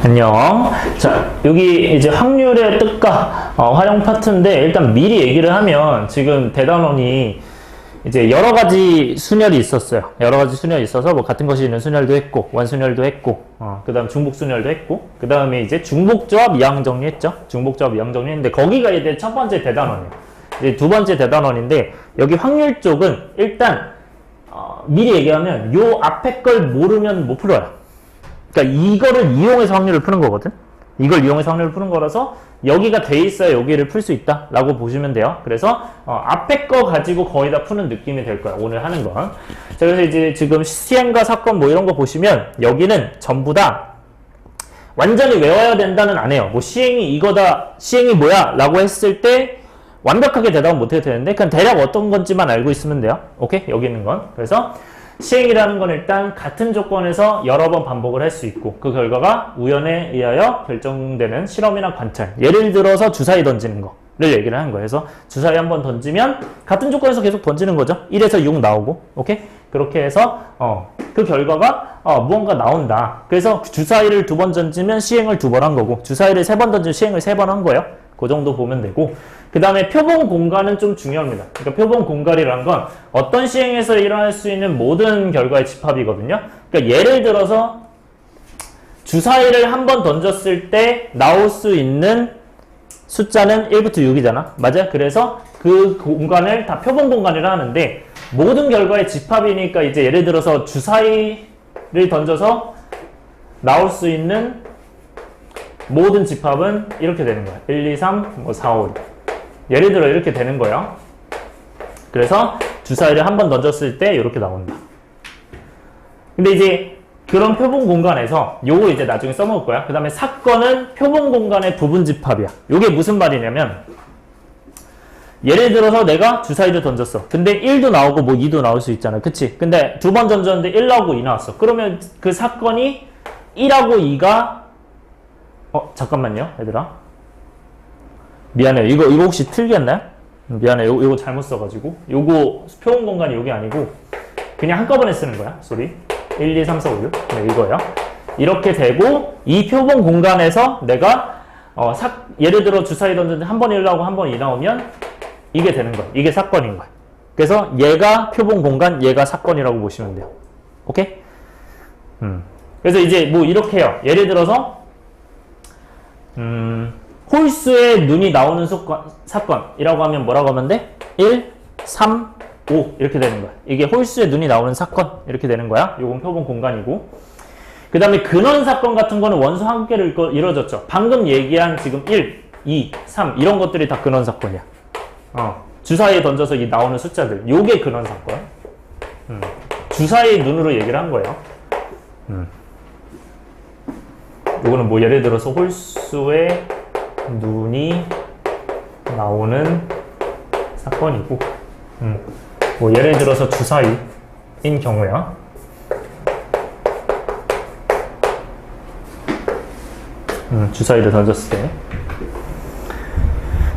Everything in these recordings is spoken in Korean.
안녕. 자, 여기 이제 확률의 뜻과 활용 파트인데, 일단 미리 얘기를 하면 지금 대단원이 이제 여러 가지 순열이 있었어요. 여러 가지 순열이 있어서 뭐 같은 것이 있는 순열도 했고, 원순열도 했고, 그 다음 중복순열도 했고, 그 다음에 이제 중복조합 이항 정리했죠. 중복조합 이항 정리했는데, 거기가 이제 첫 번째 대단원이에요. 이제 두 번째 대단원인데, 여기 확률 쪽은 일단 미리 얘기하면 요 앞에 걸 모르면 못 풀어요. 그러니까 이거를 이용해서 확률을 푸는 거거든. 이걸 이용해서 확률을 푸는 거라서 여기가 돼 있어야 여기를 풀 수 있다 라고 보시면 돼요. 그래서 앞에 거 가지고 거의 다 푸는 느낌이 될 거야, 오늘 하는 건. 자, 그래서 이제 지금 시행과 사건 뭐 이런 거 보시면 여기는 전부 다 완전히 외워야 된다는 안 해요. 뭐 시행이 이거다, 시행이 뭐야 라고 했을 때 완벽하게 대답은 못 해도 되는데 그냥 대략 어떤 건지만 알고 있으면 돼요. 오케이? 여기 있는 건. 그래서 시행이라는 건 일단 같은 조건에서 여러 번 반복을 할 수 있고, 그 결과가 우연에 의하여 결정되는 실험이나 관찰. 예를 들어서 주사위 던지는 거를 얘기를 하는 거예요. 그래서 주사위 한 번 던지면 같은 조건에서 계속 던지는 거죠. 1에서 6 나오고, 오케이? 그렇게 해서 그 결과가 무언가 나온다. 그래서 주사위를 2번 던지면 시행을 2번 한 거고, 주사위를 3번 던지면 시행을 3번 한 거예요. 그 정도 보면 되고, 그 다음에 표본 공간은 좀 중요합니다. 그러니까 표본 공간이라는 건 어떤 시행에서 일어날 수 있는 모든 결과의 집합이거든요. 그러니까 예를 들어서 주사위를 한 번 던졌을 때 나올 수 있는 숫자는 1부터 6이잖아. 맞아? 그래서 그 공간을 다 표본 공간이라 하는데, 모든 결과의 집합이니까 이제 예를 들어서 주사위를 던져서 나올 수 있는 모든 집합은 이렇게 되는 거야. 1, 2, 3, 뭐 4, 5. 예를 들어 이렇게 되는 거예요. 그래서 주사위를 한 번 던졌을 때 이렇게 나온다. 근데 이제 그런 표본 공간에서 요거 이제 나중에 써먹을 거야. 그 다음에 사건은 표본 공간의 부분 집합이야. 요게 무슨 말이냐면, 예를 들어서 내가 주사위를 던졌어. 근데 1도 나오고 뭐 2도 나올 수 있잖아. 그치? 근데 2번 던졌는데 1 나오고 2 나왔어. 그러면 그 사건이 1하고 2가 잠깐만요, 얘들아. 미안해요. 이거 혹시 틀렸나요? 미안해요. 요거 잘못 써가지고. 요거 표본 공간이 요게 아니고, 그냥 한꺼번에 쓰는 거야. 소리. 1, 2, 3, 4, 5, 6. 네, 이거야. 이렇게 되고, 이 표본 공간에서 내가, 예를 들어 주사위 던졌는데 한 번 1 나오고 한 번 2 나오면, 이게 되는 거야. 이게 사건인 거야. 그래서 얘가 표본 공간, 얘가 사건이라고 보시면 돼요. 오케이? 그래서 이제 뭐 이렇게 해요. 예를 들어서, 홀수의 눈이 나오는 사건이라고 하면 뭐라고 하면 돼? 1, 3, 5 이렇게 되는 거야. 이게 홀수의 눈이 나오는 사건 이렇게 되는 거야. 요건 표본 공간이고, 그 다음에 근원 사건 같은 거는 원소 한 개를 이루어졌죠. 방금 얘기한 지금 1, 2, 3 이런 것들이 다 근원 사건이야. 주사위에 던져서 이 나오는 숫자들, 요게 근원 사건. 주사위 눈으로 얘기를 한 거예요. 요거는 뭐 예를 들어서 홀수의 눈이 나오는 사건이고, 뭐 예를 들어서 주사위인 경우야. 주사위를 던졌을 때.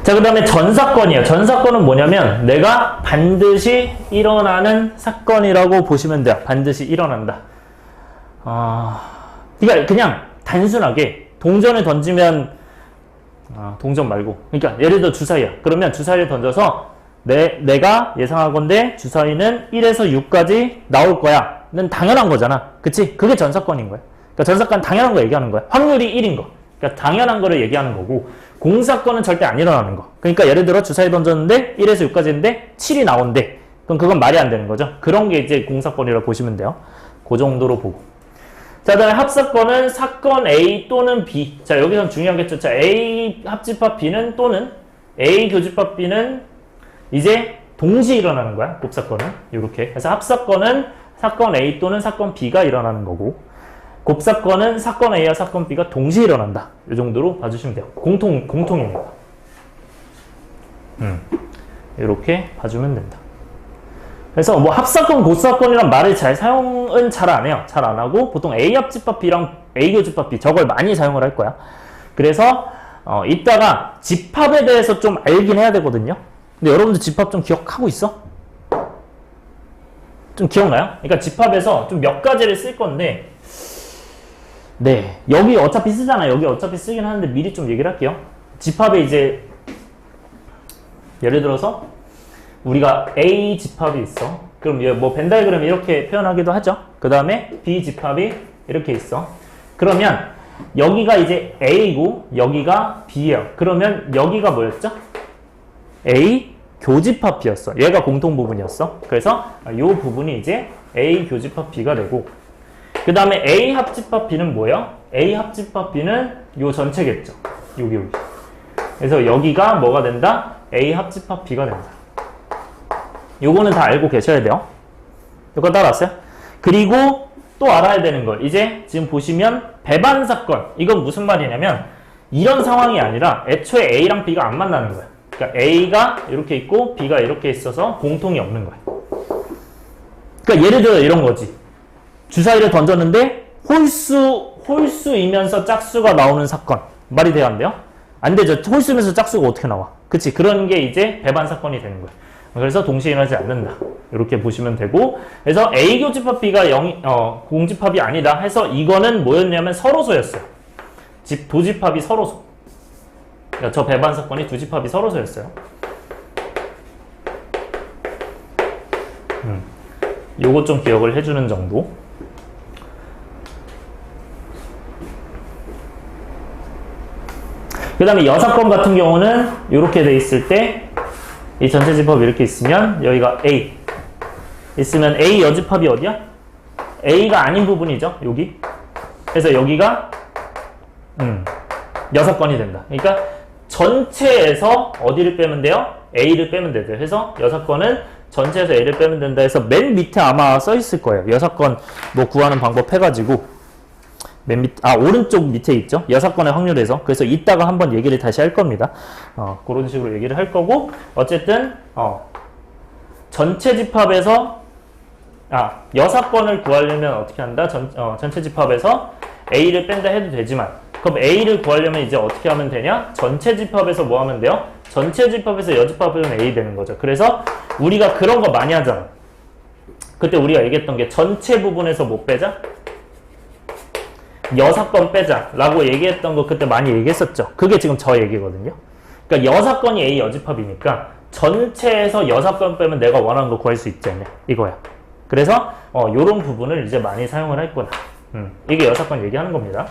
자, 그 다음에 전사건이에요. 전사건은 뭐냐면 내가 반드시 일어나는 사건이라고 보시면 돼요. 반드시 일어난다. 그러니까 그냥 단순하게 동전을 던지면, 동전 말고, 그러니까 예를 들어 주사위야. 그러면 주사위를 던져서 내가 예상하건대 주사위는 1에서 6까지 나올 거야 는 당연한 거잖아. 그치? 그게 전사건인 거야. 그러니까 전사건 당연한 거 얘기하는 거야. 확률이 1인 거. 그러니까 당연한 거를 얘기하는 거고, 공사건은 절대 안 일어나는 거. 그러니까 예를 들어 주사위 던졌는데 1에서 6까지인데 7이 나온대. 그럼 그건 말이 안 되는 거죠. 그런 게 이제 공사건이라고 보시면 돼요. 그 정도로 보고. 자, 그 다음에 합사건은 사건 A 또는 B. 자, 여기서 중요하겠죠. 자, A 합집합 B는 또는 A 교집합 B는 이제 동시에 일어나는 거야. 곱사건은. 요렇게. 그래서 합사건은 사건 A 또는 사건 B가 일어나는 거고, 곱사건은 사건 A와 사건 B가 동시에 일어난다. 요 정도로 봐주시면 돼요. 공통입니다. 요렇게 봐주면 된다. 그래서 뭐 합사건, 곱사건이란 말을 사용은 잘 안 해요. 잘 안 하고 보통 A 합집합 B랑 A 교집합 B 저걸 많이 사용을 할 거야. 그래서 이따가 집합에 대해서 좀 알긴 해야 되거든요. 근데 여러분들 집합 좀 기억하고 있어? 좀 기억나요? 그러니까 집합에서 좀 몇 가지를 쓸 건데 네, 여기 어차피 쓰잖아요. 여기 어차피 쓰긴 하는데 미리 좀 얘기를 할게요. 집합에 이제 예를 들어서 우리가 A 집합이 있어. 그럼 뭐 벤 다이그램 이렇게 표현하기도 하죠. 그 다음에 B 집합이 이렇게 있어. 그러면 여기가 이제 A고 여기가 B예요. 그러면 여기가 뭐였죠? A 교집합 B였어. 얘가 공통 부분이었어. 그래서 이 부분이 이제 A 교집합 B가 되고, 그 다음에 A 합집합 B는 뭐예요? A 합집합 B는 요 전체겠죠. 여기. 그래서 여기가 뭐가 된다? A 합집합 B가 된다. 요거는 다 알고 계셔야 돼요. 이거 따라왔어요? 그리고 또 알아야 되는 거. 이제 지금 보시면 배반 사건. 이건 무슨 말이냐면 이런 상황이 아니라 애초에 A랑 B가 안 만나는 거예요. 그러니까 A가 이렇게 있고 B가 이렇게 있어서 공통이 없는 거예요. 그러니까 예를 들어 이런 거지. 주사위를 던졌는데 홀수이면서 짝수가 나오는 사건. 말이 돼야 안 돼요? 안 되죠. 홀수면서 짝수가 어떻게 나와? 그치? 그런 게 이제 배반 사건이 되는 거예요. 그래서 동시에 일어나지 않는다. 이렇게 보시면 되고, 그래서 A 교집합 B가 공집합이 아니다 해서 이거는 뭐였냐면 서로소였어요. 도집합이 서로소. 그러니까 저 배반 사건이 두 집합이 서로소였어요. 요거 좀 기억을 해주는 정도. 그 다음에 여사건 같은 경우는 이렇게 돼 있을 때 이 전체 집합이 이렇게 있으면 여기가 A 있으면 A 여집합이 어디야? A가 아닌 부분이죠. 여기. 그래서 여기가 여사건이 된다. 그러니까 전체에서 어디를 빼면 돼요? A를 빼면 되죠. 그래서 여사건은 전체에서 A를 빼면 된다 해서 맨 밑에 아마 써 있을 거예요. 여사건 뭐 구하는 방법 해가지고 맨 밑, 오른쪽 밑에 있죠? 여사건의 확률에서. 그래서 이따가 한번 얘기를 다시 할 겁니다. 그런 식으로 얘기를 할 거고, 어쨌든, 전체 집합에서, 여사건을 구하려면 어떻게 한다? 전체 집합에서 A를 뺀다 해도 되지만, 그럼 A를 구하려면 이제 어떻게 하면 되냐? 전체 집합에서 뭐 하면 돼요? 전체 집합에서 여집합하면 A 되는 거죠. 그래서 우리가 그런 거 많이 하잖아. 그때 우리가 얘기했던 게 전체 부분에서 뭐 빼자? 여사건 빼자 라고 얘기했던 거 그때 많이 얘기했었죠. 그게 지금 저 얘기거든요. 그러니까 여사건이 A 여집합이니까 전체에서 여사건 빼면 내가 원하는 거 구할 수 있지 않냐 이거야. 그래서 요런 부분을 이제 많이 사용을 했구나. 이게 여사건 얘기하는 겁니다.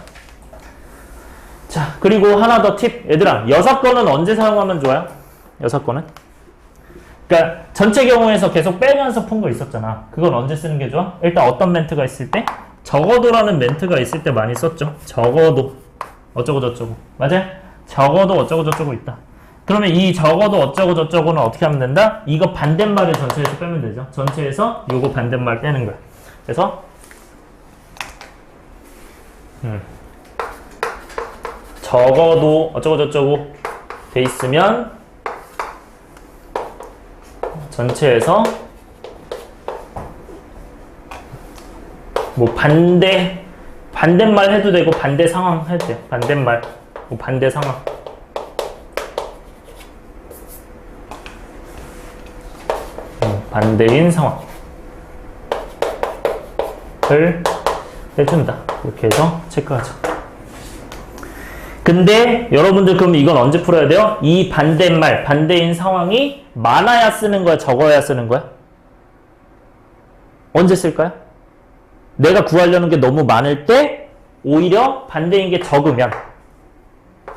자, 그리고 하나 더 팁. 얘들아, 여사건은 언제 사용하면 좋아요? 여사건은? 그러니까 전체 경우에서 계속 빼면서 푼 거 있었잖아. 그건 언제 쓰는 게 좋아? 일단 어떤 멘트가 있을 때? 적어도라는 멘트가 있을 때 많이 썼죠. 적어도 어쩌고 저쩌고. 맞아요? 적어도 어쩌고 저쩌고 있다. 그러면 이 적어도 어쩌고 저쩌고는 어떻게 하면 된다? 이거 반대말을 전체에서 빼면 되죠. 전체에서 요거 반대말 빼는 거야. 그래서 적어도 어쩌고 저쩌고 돼 있으면 전체에서 뭐 반대말 해도 되고 반대 상황 해도 돼. 반대말, 뭐 반대 상황. 반대인 상황을 해준다. 이렇게 해서 체크하죠. 근데 여러분들 그럼 이건 언제 풀어야 돼요? 이 반대말, 반대인 상황이 많아야 쓰는 거야? 적어야 쓰는 거야? 언제 쓸까요? 내가 구하려는 게 너무 많을 때 오히려 반대인 게 적으면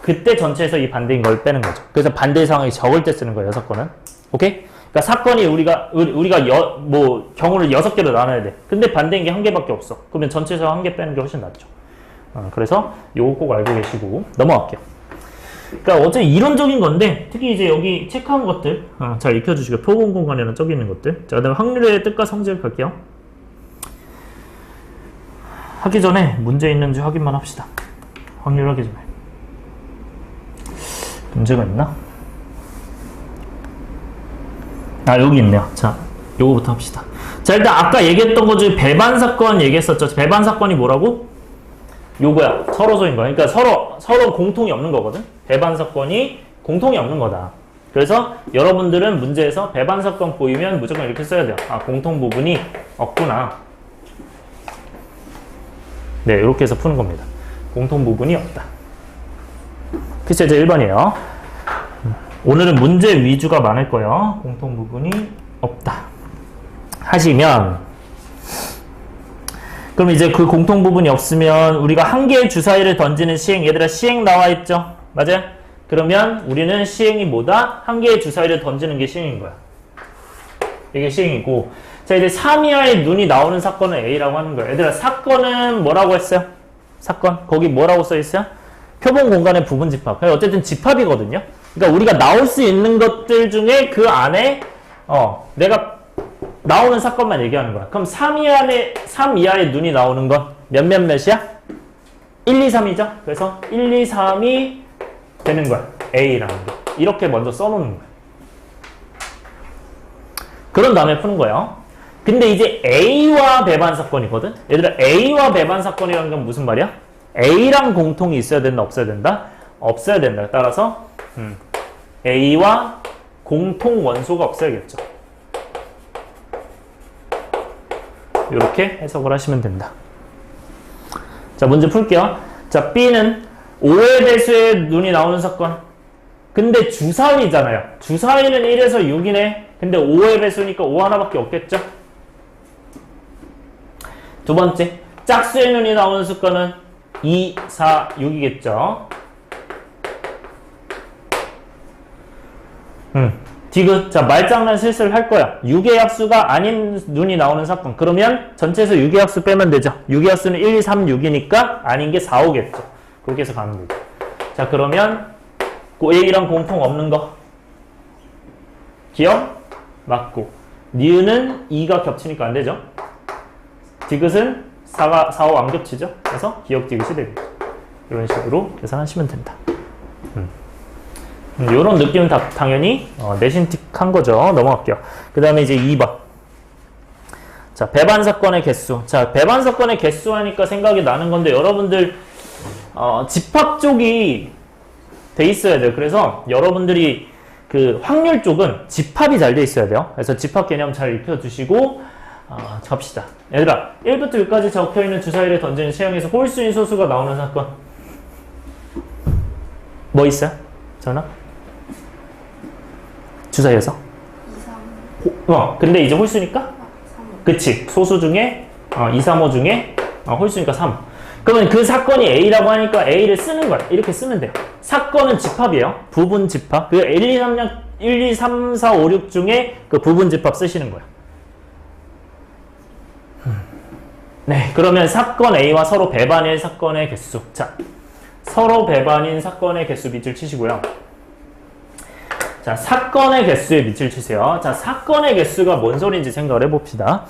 그때 전체에서 이 반대인 걸 빼는 거죠. 그래서 반대의 상황이 적을 때 쓰는 거예요. 6건은. 오케이? 그러니까 사건이 우리가 경우를 6개로 나눠야 돼. 근데 반대인 게 1개밖에 없어. 그러면 전체에서 1개 빼는 게 훨씬 낫죠. 그래서 요거 꼭 알고 계시고 넘어갈게요. 그러니까 어차피 이론적인 건데 특히 이제 여기 체크한 것들 잘 익혀주시고 표본 공간에는 적혀 있는 것들. 자, 그다음에 확률의 뜻과 성질 갈게요. 하기 전에 문제 있는지 확인만 합시다. 확률 하기 전에. 문제가 있나? 여기 있네요. 자, 요거부터 합시다. 자, 일단 아까 얘기했던 것 중에 배반 사건 얘기했었죠. 배반 사건이 뭐라고? 요거야. 서로소인 거야. 그러니까 서로 공통이 없는 거거든. 배반 사건이 공통이 없는 거다. 그래서 여러분들은 문제에서 배반 사건 보이면 무조건 이렇게 써야 돼요. 공통 부분이 없구나. 네, 이렇게 해서 푸는 겁니다. 공통 부분이 없다. 그쵸, 이제 1번이에요. 오늘은 문제 위주가 많을 거예요. 공통 부분이 없다. 하시면, 그럼 이제 그 공통 부분이 없으면 우리가 한 개의 주사위를 던지는 시행, 얘들아 시행 나와 있죠? 맞아요? 그러면 우리는 시행이 뭐다? 한 개의 주사위를 던지는 게 시행인 거야. 이게 시행이고, 자 이제 3 이하의 눈이 나오는 사건은 A라고 하는 거예요. 얘들아 사건은 뭐라고 했어요? 사건 거기 뭐라고 써 있어요? 표본 공간의 부분 집합. 어쨌든 집합이거든요. 그러니까 우리가 나올 수 있는 것들 중에 그 안에 내가 나오는 사건만 얘기하는 거야. 그럼 3 이하의 눈이 나오는 건 몇이야? 1, 2, 3이죠? 그래서 1, 2, 3이 되는 거야. A라는 게. 이렇게 먼저 써놓는 거야. 그런 다음에 푸는 거예요. 근데 이제 A와 배반 사건이거든? 얘들아 A와 배반 사건이라는 건 무슨 말이야? A랑 공통이 있어야 된다, 없어야 된다? 없어야 된다. 따라서 A와 공통 원소가 없어야겠죠. 이렇게 해석을 하시면 된다. 자, 문제 풀게요. 자, B는 5의 배수의 눈이 나오는 사건. 근데 주사위잖아요. 주사위는 1에서 6이네. 근데 5의 배수니까 5 하나밖에 없겠죠? 두 번째, 짝수의 눈이 나오는 숫자는 2, 4, 6이겠죠? 디귿. 자, 말장난 슬슬 할 거야. 6의 약수가 아닌 눈이 나오는 사건. 그러면 전체에서 6의 약수 빼면 되죠. 6의 약수는 1, 2, 3, 6이니까 아닌 게 4, 5겠죠. 그렇게 해서 가는 거죠. 자, 그러면 A랑 공통 없는 거. 기억? 맞고. 니은은 2가 겹치니까 안 되죠. 디귿은 4, 5 안 겹치죠. 그래서 기억 디귿이 됩니다. 이런 식으로 계산하시면 된다. 이런 느낌은 당연히 내신틱한 거죠. 넘어갈게요. 그 다음에 이제 2번. 자, 배반 사건의 개수. 자, 배반 사건의 개수 하니까 생각이 나는 건데 여러분들 집합 쪽이 돼 있어야 돼요. 그래서 여러분들이 그 확률 쪽은 집합이 잘 돼 있어야 돼요. 그래서 집합 개념 잘 익혀두시고 갑시다. 얘들아 1부터 6까지 적혀있는 주사위를 던지는 시험에서 홀수인 소수가 나오는 사건 뭐 있어요? 전화? 주사위에서? 2, 3 근데 이제 홀수니까? 3 그치 소수 중에 2, 3, 5 중에 홀수니까 3 그러면 그 사건이 A라고 하니까 A를 쓰는 거야. 이렇게 쓰면 돼요. 사건은 집합이에요. 부분 집합. 그 1, 2, 3, 4, 5, 6 중에 그 부분 집합 쓰시는 거야. 네, 그러면 사건 A와 서로 배반일 사건의 개수. 자, 서로 배반인 사건의 개수 밑줄 치시고요. 자, 사건의 개수에 밑줄 치세요. 자, 사건의 개수가 뭔 소리인지 생각을 해봅시다.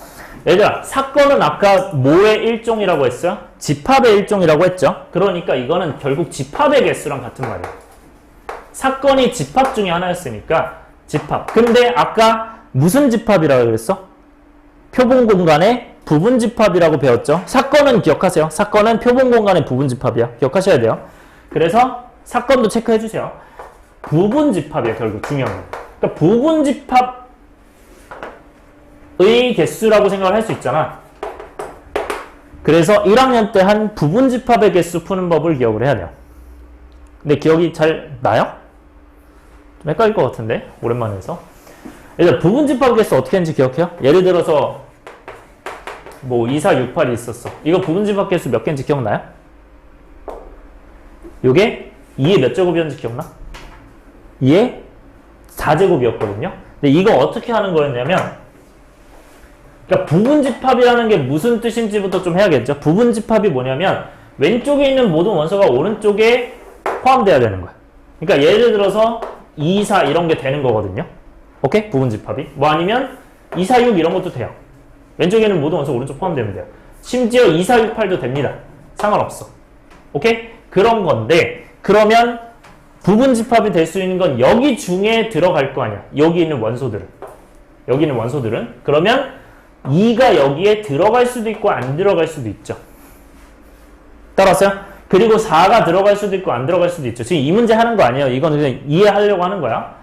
얘들아, 사건은 아까 뭐의 일종이라고 했어요? 집합의 일종이라고 했죠? 그러니까 이거는 결국 집합의 개수랑 같은 말이에요. 사건이 집합 중에 하나였으니까 집합. 근데 아까 무슨 집합이라고 그랬어? 표본 공간의 부분 집합이라고 배웠죠? 사건은 기억하세요. 사건은 표본 공간의 부분 집합이야. 기억하셔야 돼요. 그래서 사건도 체크해 주세요. 부분 집합이에요. 결국 중요한 거. 그러니까 부분 집합 의 개수라고 생각을 할 수 있잖아. 그래서 1학년 때 한 부분 집합의 개수 푸는 법을 기억을 해야 돼요. 근데 기억이 잘 나요? 좀 헷갈릴 것 같은데 오랜만에 해서. 일단 부분 집합 개수 어떻게 하는지 기억해요? 예를 들어서 뭐 2, 4, 6, 8이 있었어. 이거 부분 집합 개수 몇 개인지 기억나요? 요게 2의 몇 제곱이었는지 기억나? 2의 4제곱이었거든요. 근데 이거 어떻게 하는 거였냐면 그러니까 부분 집합이라는 게 무슨 뜻인지부터 좀 해야겠죠. 부분 집합이 뭐냐면 왼쪽에 있는 모든 원소가 오른쪽에 포함돼야 되는 거야. 그러니까 예를 들어서 2, 4 이런 게 되는 거거든요. 오케이? 부분 집합이. 뭐 아니면 2, 4, 6 이런 것도 돼요. 왼쪽에 있는 모든 원소가 오른쪽 포함되면 돼요. 심지어 2, 4, 6, 8도 됩니다. 상관없어. 오케이? 그런 건데 그러면 부분 집합이 될 수 있는 건 여기 중에 들어갈 거 아니야. 여기 있는 원소들은. 여기 있는 원소들은. 그러면 2가 여기에 들어갈 수도 있고 안 들어갈 수도 있죠. 따라왔어요? 그리고 4가 들어갈 수도 있고 안 들어갈 수도 있죠. 지금 이 문제 하는 거 아니에요. 이건 그냥 이해하려고 하는 거야.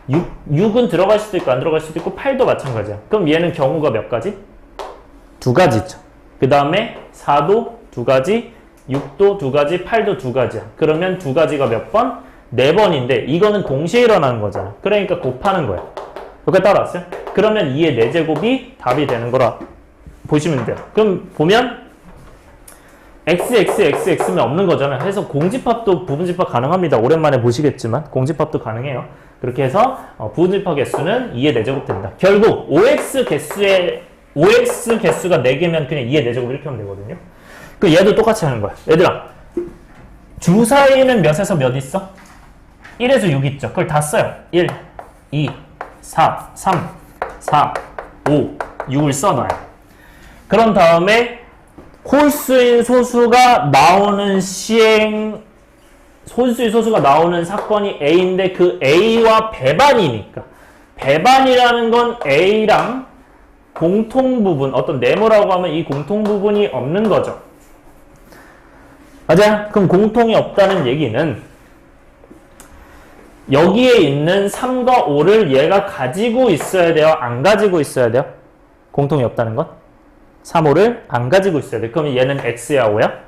6은 들어갈 수도 있고 안 들어갈 수도 있고 8도 마찬가지야. 그럼 얘는 경우가 몇 가지? 2가지죠. 그 다음에 4도 2가지, 6도 두 가지, 8도 두 가지야. 그러면 두 가지가 몇 번? 4번인데 이거는 동시에 일어나는 거잖아. 그러니까 곱하는 거야. 여기까지 따라왔어요? 그러면 2의 4제곱이 답이 되는 거라 보시면 돼요. 그럼 보면 x면 없는 거잖아요. 그래서 공집합도 부분집합 가능합니다. 오랜만에 보시겠지만 공집합도 가능해요. 그렇게 해서 부분집합 개수는 2의 4제곱 된다. 결국 OX 개수가 4개면 그냥 2의 4제곱 이렇게 하면 되거든요. 그 얘도 똑같이 하는 거야. 얘들아, 주사위는 몇에서 몇 있어? 1에서 6 있죠. 그걸 다 써요. 1, 2, 4, 3, 4, 5, 6을 써놔요. 그런 다음에 홀수인 소수가 나오는 홀수인 소수가 나오는 사건이 A인데 그 A와 배반이니까 배반이라는 건 A랑 공통부분, 어떤 네모라고 하면 이 공통부분이 없는 거죠. 맞아요? 그럼 공통이 없다는 얘기는 여기에 있는 3과 5를 얘가 가지고 있어야 돼요? 안 가지고 있어야 돼요? 공통이 없다는 건? 3, 5를 안 가지고 있어야 돼. 그럼 얘는 X야, O야?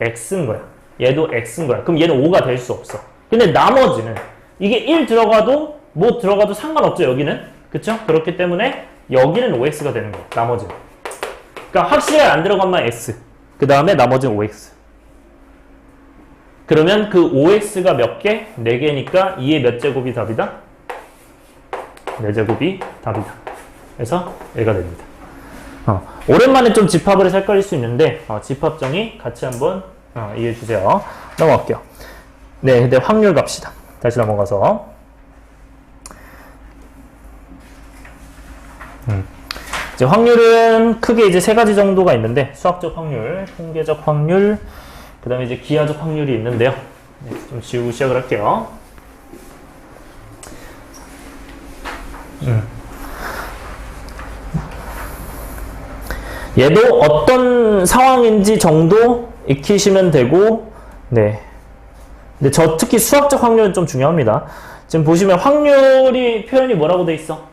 X인 거야. 얘도 X인 거야. 그럼 얘는 5가 될 수 없어. 근데 나머지는 이게 1 들어가도 뭐 들어가도 상관없죠, 여기는. 그쵸? 그렇기 때문에 여기는 OX가 되는 거야, 나머지는. 그러니까 확실히 안 들어간만 X. 그 다음에 나머지는 OX. 그러면 그 OX가 몇 개? 4개니까 2의 몇 제곱이 답이다? 4제곱이 답이다. 그래서 얘가 됩니다. 오랜만에 좀 집합을 해서 헷갈릴 수 있는데 집합 정의 같이 한번 이해해 주세요. 넘어갈게요. 네, 근데 확률 갑시다. 다시 넘어가서 이제 확률은 크게 이제 3가지 정도가 있는데 수학적 확률, 통계적 확률, 그 다음에 이제 기하적 확률이 있는데요. 네, 좀 지우고 시작을 할게요. 얘도 어떤 상황인지 정도 익히시면 되고, 네. 근데 특히 수학적 확률은 좀 중요합니다. 지금 보시면 확률이 표현이 뭐라고 돼 있어?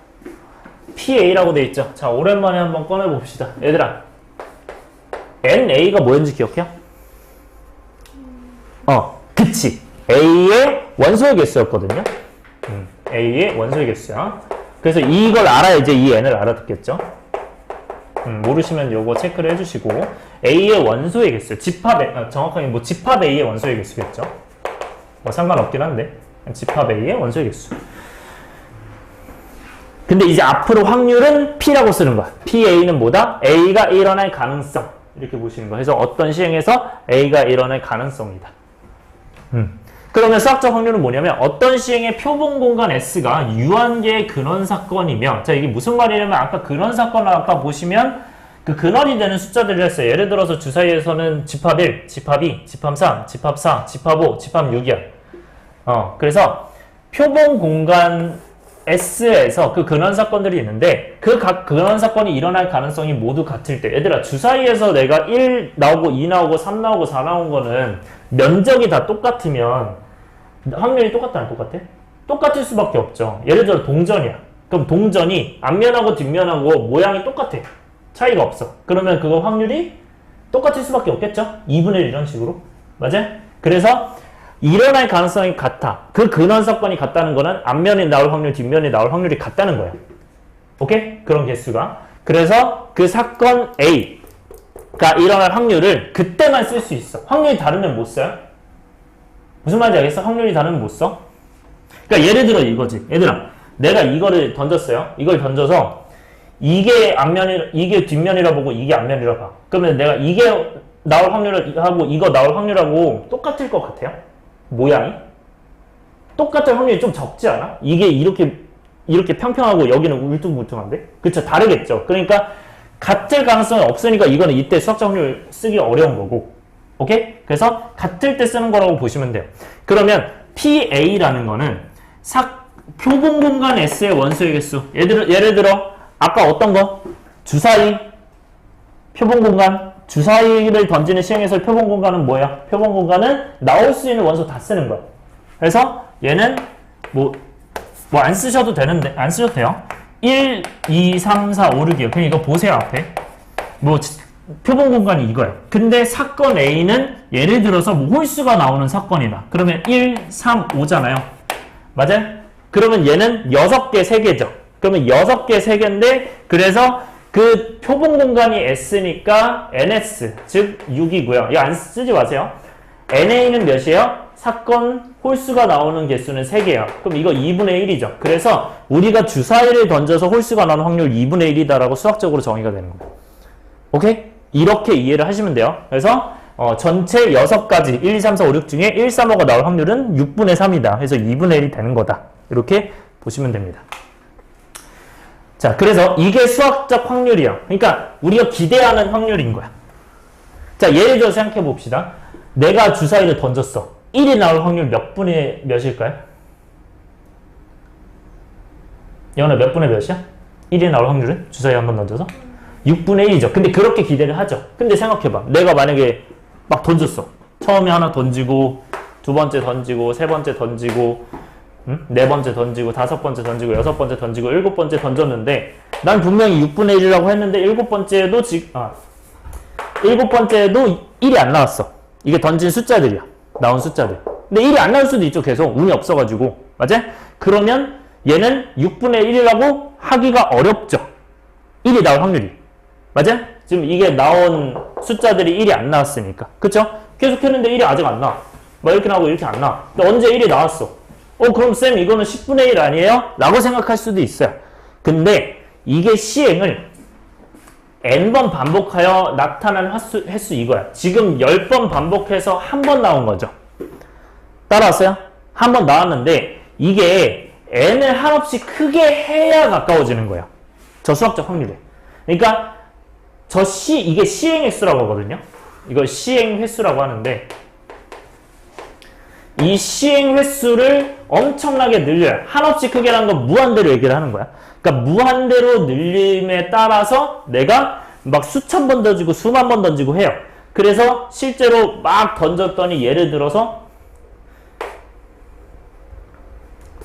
PA라고 돼 있죠. 자, 오랜만에 한번 꺼내 봅시다. 얘들아, NA가 뭐였는지 기억해요? 그치. A의 원소의 개수였거든요. A의 원소의 개수야. 그래서 이걸 알아야 이제 이 N을 알아듣겠죠. 모르시면 요거 체크를 해주시고 A의 원소의 개수, 정확하게 뭐 집합 A의 원소의 개수겠죠. 뭐 상관없긴 한데 집합 A의 원소의 개수. 근데 이제 앞으로 확률은 P라고 쓰는 거야. PA는 뭐다? A가 일어날 가능성. 이렇게 보시는 거야. 그래서 어떤 시행에서 A가 일어날 가능성이다. 그러면 수학적 확률은 뭐냐면 어떤 시행의 표본 공간 S가 유한계의 근원 사건이며, 자, 이게 무슨 말이냐면 아까 근원 사건을 아까 보시면 그 근원이 되는 숫자들을 했어요. 예를 들어서 주사위에서는 집합 1, 집합 2, 집합 3, 집합 4, 집합 5, 집합 6이야. 그래서 표본 공간 S에서 그 근원 사건들이 있는데 그 각 근원 사건이 일어날 가능성이 모두 같을 때, 얘들아, 주사위에서 내가 1 나오고 2 나오고 3 나오고 4 나온 거는 면적이 다 똑같으면 확률이 똑같다, 안 똑같아? 똑같을 수밖에 없죠. 예를 들어 동전이야. 그럼 동전이 앞면하고 뒷면하고 모양이 똑같아. 차이가 없어. 그러면 그거 확률이 똑같을 수밖에 없겠죠? 2분의 1 이런 식으로. 맞아? 그래서 일어날 가능성이 같아. 그 근원 사건이 같다는 거는 앞면에 나올 확률, 뒷면에 나올 확률이 같다는 거예요. 오케이? 그런 개수가. 그래서 그 사건 A가 일어날 확률을 그때만 쓸 수 있어. 확률이 다르면 못 써요? 무슨 말인지 알겠어? 확률이 다르면 못 써? 그러니까 예를 들어 이거지. 얘들아, 내가 이거를 던졌어요. 이걸 던져서 이게 이게 뒷면이라 보고 이게 앞면이라 봐. 그러면 내가 이게 나올 확률하고 이거 나올 확률하고 똑같을 것 같아요? 모양이? 똑같을 확률이 좀 적지 않아? 이게 이렇게 평평하고 여기는 울퉁불퉁한데? 그쵸? 다르겠죠? 그러니까 같을 가능성이 없으니까 이거는 이때 수학적 확률 쓰기 어려운 거고. 오케이? 그래서 같을 때 쓰는 거라고 보시면 돼요. 그러면 PA라는 거는 표본 공간 S의 원소의 개수. 예를 들어 아까 어떤 거? 주사위, 표본 공간. 주사위를 던지는 시행에서 표본 공간은 뭐야? 표본 공간은 나올 수 있는 원소 다 쓰는 거야. 그래서 얘는 뭐 안 쓰셔도 되는데, 안 쓰셔도 돼요. 1, 2, 3, 4, 5, 6이요. 그냥 이거 보세요, 앞에. 뭐 표본 공간이 이거예요. 근데 사건 A는 예를 들어서 뭐 홀수가 나오는 사건이다. 그러면 1, 3, 5잖아요. 맞아요? 그러면 얘는 6개, 3개죠. 그러면 6개, 3개인데 그래서 그 표본 공간이 S니까 NS, 즉 6이고요. 이거 안 쓰지 마세요. NA는 몇이에요? 사건 홀수가 나오는 개수는 3개예요. 그럼 이거 2분의 1이죠. 그래서 우리가 주사위를 던져서 홀수가 나오는 확률 2분의 1이다라고 수학적으로 정의가 되는 거예요. 오케이? 이렇게 이해를 하시면 돼요. 그래서 전체 6가지 1, 2, 3, 4, 5, 6 중에 1, 3, 5가 나올 확률은 6분의 3이다. 그래서 2분의 1이 되는 거다. 이렇게 보시면 됩니다. 자, 그래서 이게 수학적 확률이에요. 그러니까 우리가 기대하는 확률인 거야. 자, 예를 들어 생각해 봅시다. 내가 주사위를 던졌어. 1이 나올 확률 몇 분의 몇일까요? 영원아 몇 분의 몇이야? 1이 나올 확률은? 주사위 한 번 던져서? 6분의 1이죠. 근데 그렇게 기대를 하죠. 근데 생각해봐. 내가 만약에 막 던졌어. 처음에 하나 던지고, 두 번째 던지고, 세 번째 던지고, 네 번째 던지고, 다섯 번째 던지고, 여섯 번째 던지고, 일곱 번째 던졌는데, 난 분명히 6분의 1이라고 했는데, 일곱 번째도 1이 안 나왔어. 이게 던진 숫자들이야. 나온 숫자들. 근데 1이 안 나올 수도 있죠. 계속. 운이 없어가지고. 맞아? 그러면 얘는 6분의 1이라고 하기가 어렵죠. 1이 나올 확률이. 맞아? 지금 이게 나온 숫자들이 1이 안 나왔으니까. 그쵸? 계속 했는데 1이 아직 안 나와. 막 이렇게 나오고 이렇게 안 나와. 근데 언제 1이 나왔어? 그럼 쌤 이거는 10분의 1 아니에요? 라고 생각할 수도 있어요. 근데 이게 시행을 n번 반복하여 나타난 횟수 이거야. 지금 10번 반복해서 한 번 나온 거죠. 따라왔어요? 한 번 나왔는데 이게 n을 한없이 크게 해야 가까워지는 거예요. 저 수학적 확률에. 그러니까 이게 시행 횟수라고 하거든요. 이걸 시행 횟수라고 하는데 이 시행 횟수를 엄청나게 늘려요. 한없이 크게라는 건 무한대로 얘기를 하는 거야. 그러니까 무한대로 늘림에 따라서 내가 막 수천 번 던지고 수만 번 던지고 해요. 그래서 실제로 막 던졌더니 예를 들어서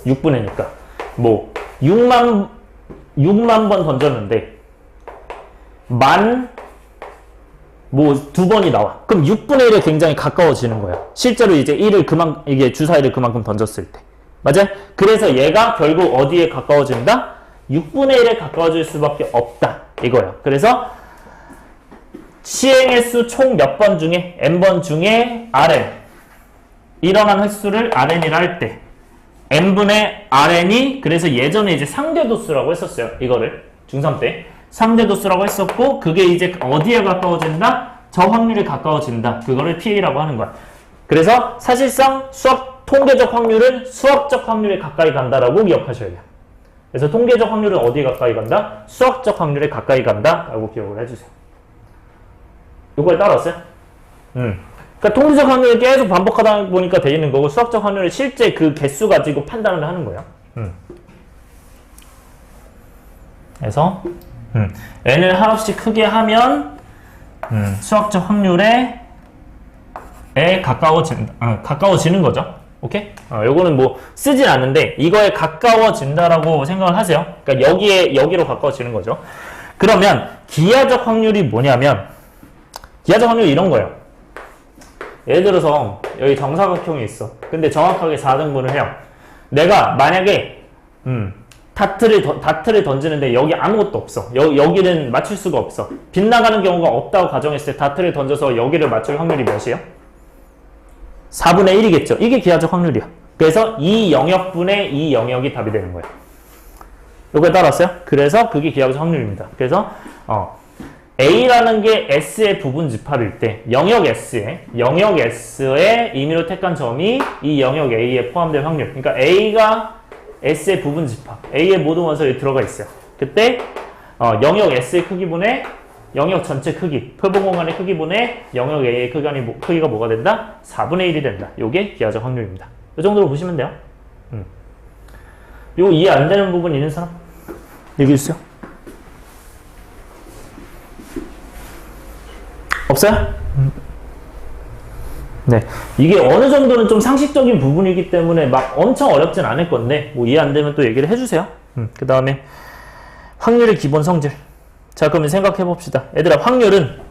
6분의니까 뭐 6만 번 던졌는데 뭐 2번이 나와. 그럼 6분의 1에 굉장히 가까워지는 거예요. 실제로 이제 이게 주사위를 그만큼 던졌을 때. 맞아요? 그래서 얘가 결국 어디에 가까워진다? 6분의 1에 가까워질 수밖에 없다. 이거예요. 그래서 시행 횟수 총 몇 번 중에 n번 중에 Rn 일어난 횟수를 Rn이라 할 때 n분의 Rn이 그래서 예전에 이제 상대도수라고 했었어요. 이거를 중3 때 상대도수라고 했었고 그게 이제 어디에 가까워진다? 저 확률이 가까워진다. 그거를 PA라고 하는 거야. 그래서 사실상 통계적 확률은 수학적 확률에 가까이 간다라고 기억하셔야 돼요. 그래서 통계적 확률은 어디에 가까이 간다? 수학적 확률에 가까이 간다 라고 기억을 해주세요. 이걸 따라왔어요? 그러니까 통계적 확률을 계속 반복하다 보니까 돼 있는 거고 수학적 확률을 실제 그 개수 가지고 판단을 하는 거예요. 그래서 n을 한없이 크게 하면 수학적 확률에 가까워지는 거죠. 오케이? 요거는 뭐 쓰진 않는데 이거에 가까워진다라고 생각을 하세요. 그러니까 여기로 가까워지는 거죠. 그러면 기하적 확률이 뭐냐면 기하적 확률이 이런 거예요. 예를 들어서 여기 정사각형이 있어. 근데 정확하게 4등분을 해요. 내가 만약에 다트를 던지는데 여기 아무것도 없어. 여기는 맞출 수가 없어. 빗나가는 경우가 없다고 가정했을 때 다트를 던져서 여기를 맞출 확률이 몇이에요? 4분의 1이겠죠. 이게 기하적 확률이야. 그래서 이 영역분의 이 영역이 답이 되는 거예요. 요거에 따랐어요? 그래서 그게 기하적 확률입니다. 그래서 A라는 게 S의 부분 집합일 때 영역 S에 임의로 택한 점이 이 영역 A에 포함될 확률. 그러니까 A가 S의 부분 집합, A의 모든 원소에 들어가 있어요. 그때 영역 S의 크기분의 영역 전체 크기, 표본 공간의 크기분의 영역 A의 크기가 뭐가 된다? 4분의 1이 된다. 요게 기하적 확률입니다. 이 정도로 보시면 돼요. 요거 이해 안 되는 부분 있는 사람? 얘기해 주세요. 없어요? 네. 이게 어느 정도는 좀 상식적인 부분이기 때문에 막 엄청 어렵진 않을 건데, 뭐 이해 안 되면 또 얘기를 해주세요. 그 다음에 확률의 기본 성질. 자, 그러면 생각해 봅시다. 얘들아, 확률은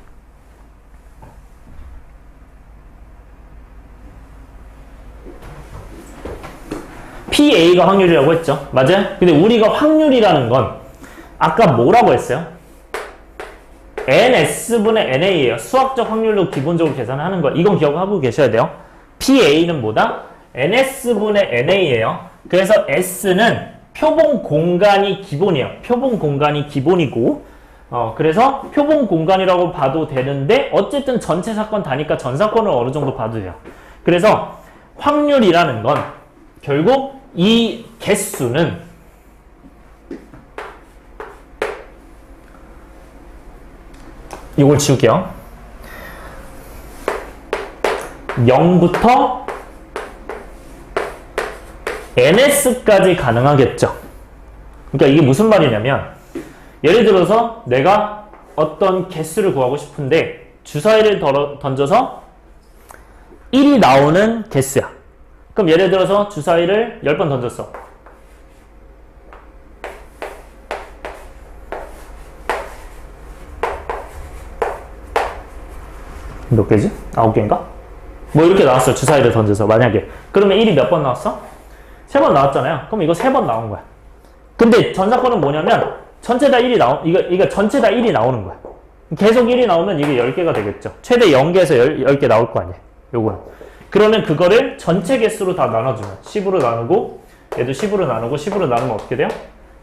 PA가 확률이라고 했죠. 맞아요? 근데 우리가 확률이라는 건 아까 뭐라고 했어요? NS분의 NA예요. 수학적 확률로 기본적으로 계산하는 거. 이건 기억하고 계셔야 돼요. PA는 뭐다? NS분의 NA예요. 그래서 S는 표본 공간이 기본이에요. 표본 공간이 기본이고 그래서 표본 공간이라고 봐도 되는데 어쨌든 전체 사건 다니까 전 사건을 어느 정도 봐도 돼요. 그래서 확률이라는 건 결국 이 개수는 이걸 지울게요. 0부터 NS까지 가능하겠죠. 그러니까 이게 무슨 말이냐면 예를 들어서 내가 어떤 개수를 구하고 싶은데 주사위를 던져서 1이 나오는 개수야. 그럼 예를 들어서 주사위를 10번 던졌어. 몇 개지? 9개인가? 뭐 이렇게 나왔어요. 주사위를 던져서 만약에. 그러면 1이 몇 번 나왔어? 3번 나왔잖아요. 그럼 이거 3번 나온 거야. 근데 전사건은 뭐냐면 전체 다 1이 이거 전체 다 1이 나오는 거야. 계속 1이 나오면 이게 10개가 되겠죠. 최대 0개에서 10개 나올 거 아니에요. 요거는. 그러면 그거를 전체 개수로 다 나눠주면 10으로 나누고 얘도 10으로 나누고 10으로 나누면 어떻게 돼요?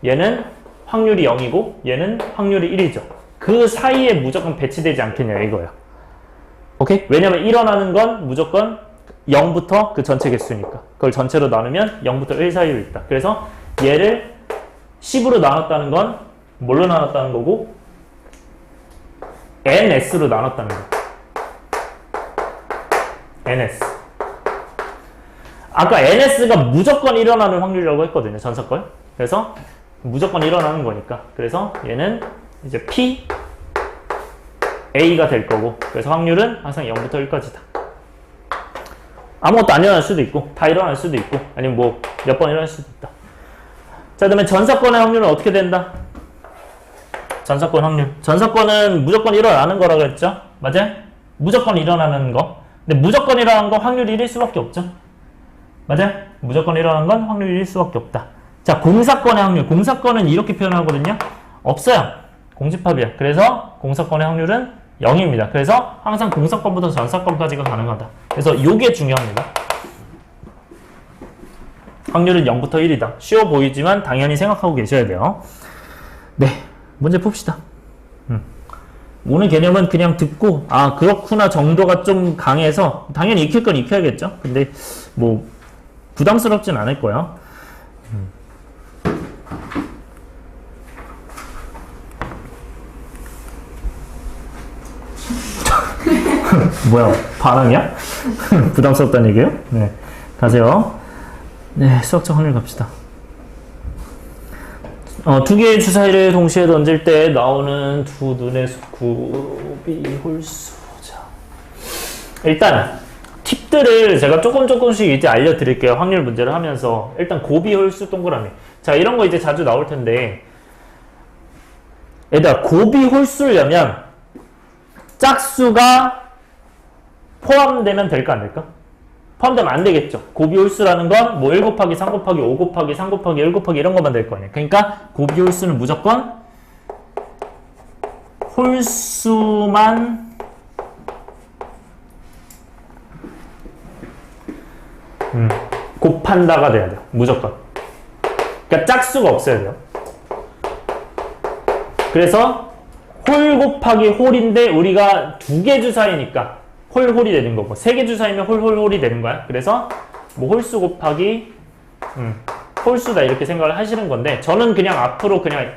얘는 확률이 0이고 얘는 확률이 1이죠. 그 사이에 무조건 배치되지 않겠냐 이거예요. 오케이? 왜냐면 일어나는 건 무조건 0부터 그 전체 개수니까. 그걸 전체로 나누면 0부터 1 사이로 있다. 그래서 얘를 10으로 나눴다는 건 뭘로 나눴다는 거고 NS로 나눴다는 거. NS. 아까 NS가 무조건 일어나는 확률이라고 했거든요. 전사건. 그래서 무조건 일어나는 거니까. 그래서 얘는 이제 P A가 될 거고 그래서 확률은 항상 0부터 1까지다. 아무것도 안 일어날 수도 있고 다 일어날 수도 있고 아니면 뭐 몇 번 일어날 수도 있다. 자, 그다음에 전사건의 확률은 어떻게 된다? 전사건 확률. 전사건은 무조건 일어나는 거라고 했죠? 맞아요? 무조건 일어나는 거. 근데 무조건 일어나는 건 확률이 1일 수밖에 없죠? 맞아요? 무조건 일어나는 건 확률이 1일 수밖에 없다. 자, 공사건의 확률. 공사건은 이렇게 표현하거든요? 없어요. 공집합이야. 그래서 공사건의 확률은 0입니다. 그래서 항상 공사건부터 전사건까지가 가능하다. 그래서 요게 중요합니다. 확률은 0부터 1이다. 쉬워 보이지만 당연히 생각하고 계셔야 돼요. 네, 문제 풉시다. 오늘 개념은 그냥 듣고 아 그렇구나 정도가 좀 강해서 당연히 익힐 건 익혀야겠죠. 근데 뭐 부담스럽진 않을 거야. 뭐야 반항이야? 부담스럽다는 얘기예요? 네, 가세요. 네, 수학적 확률 갑시다. 두 개의 주사위를 동시에 던질 때 나오는 두 눈의 곱이 홀수. 자, 일단 팁들을 제가 조금씩 이제 알려드릴게요. 확률 문제를 하면서. 일단 곱이 홀수 동그라미. 자, 이런 거 이제 자주 나올 텐데 얘들아 곱이 홀수려면 짝수가 포함되면 될까 안 될까? 포함되면 안 되겠죠. 곱이 홀수라는 건 뭐 1 곱하기 3 곱하기 5 곱하기 3 곱하기 1 곱하기 이런 것만 될 거 아니에요. 그러니까 곱이 홀수는 무조건 홀수만 곱한다가 돼야 돼요. 무조건. 그러니까 짝수가 없어야 돼요. 그래서 홀 곱하기 홀인데 우리가 두 개 주사위니까 홀이 되는 거고 세 개 주사위면 홀이 되는 거야. 그래서 뭐 홀수 곱하기 홀수다 이렇게 생각을 하시는 건데 저는 그냥 앞으로 그냥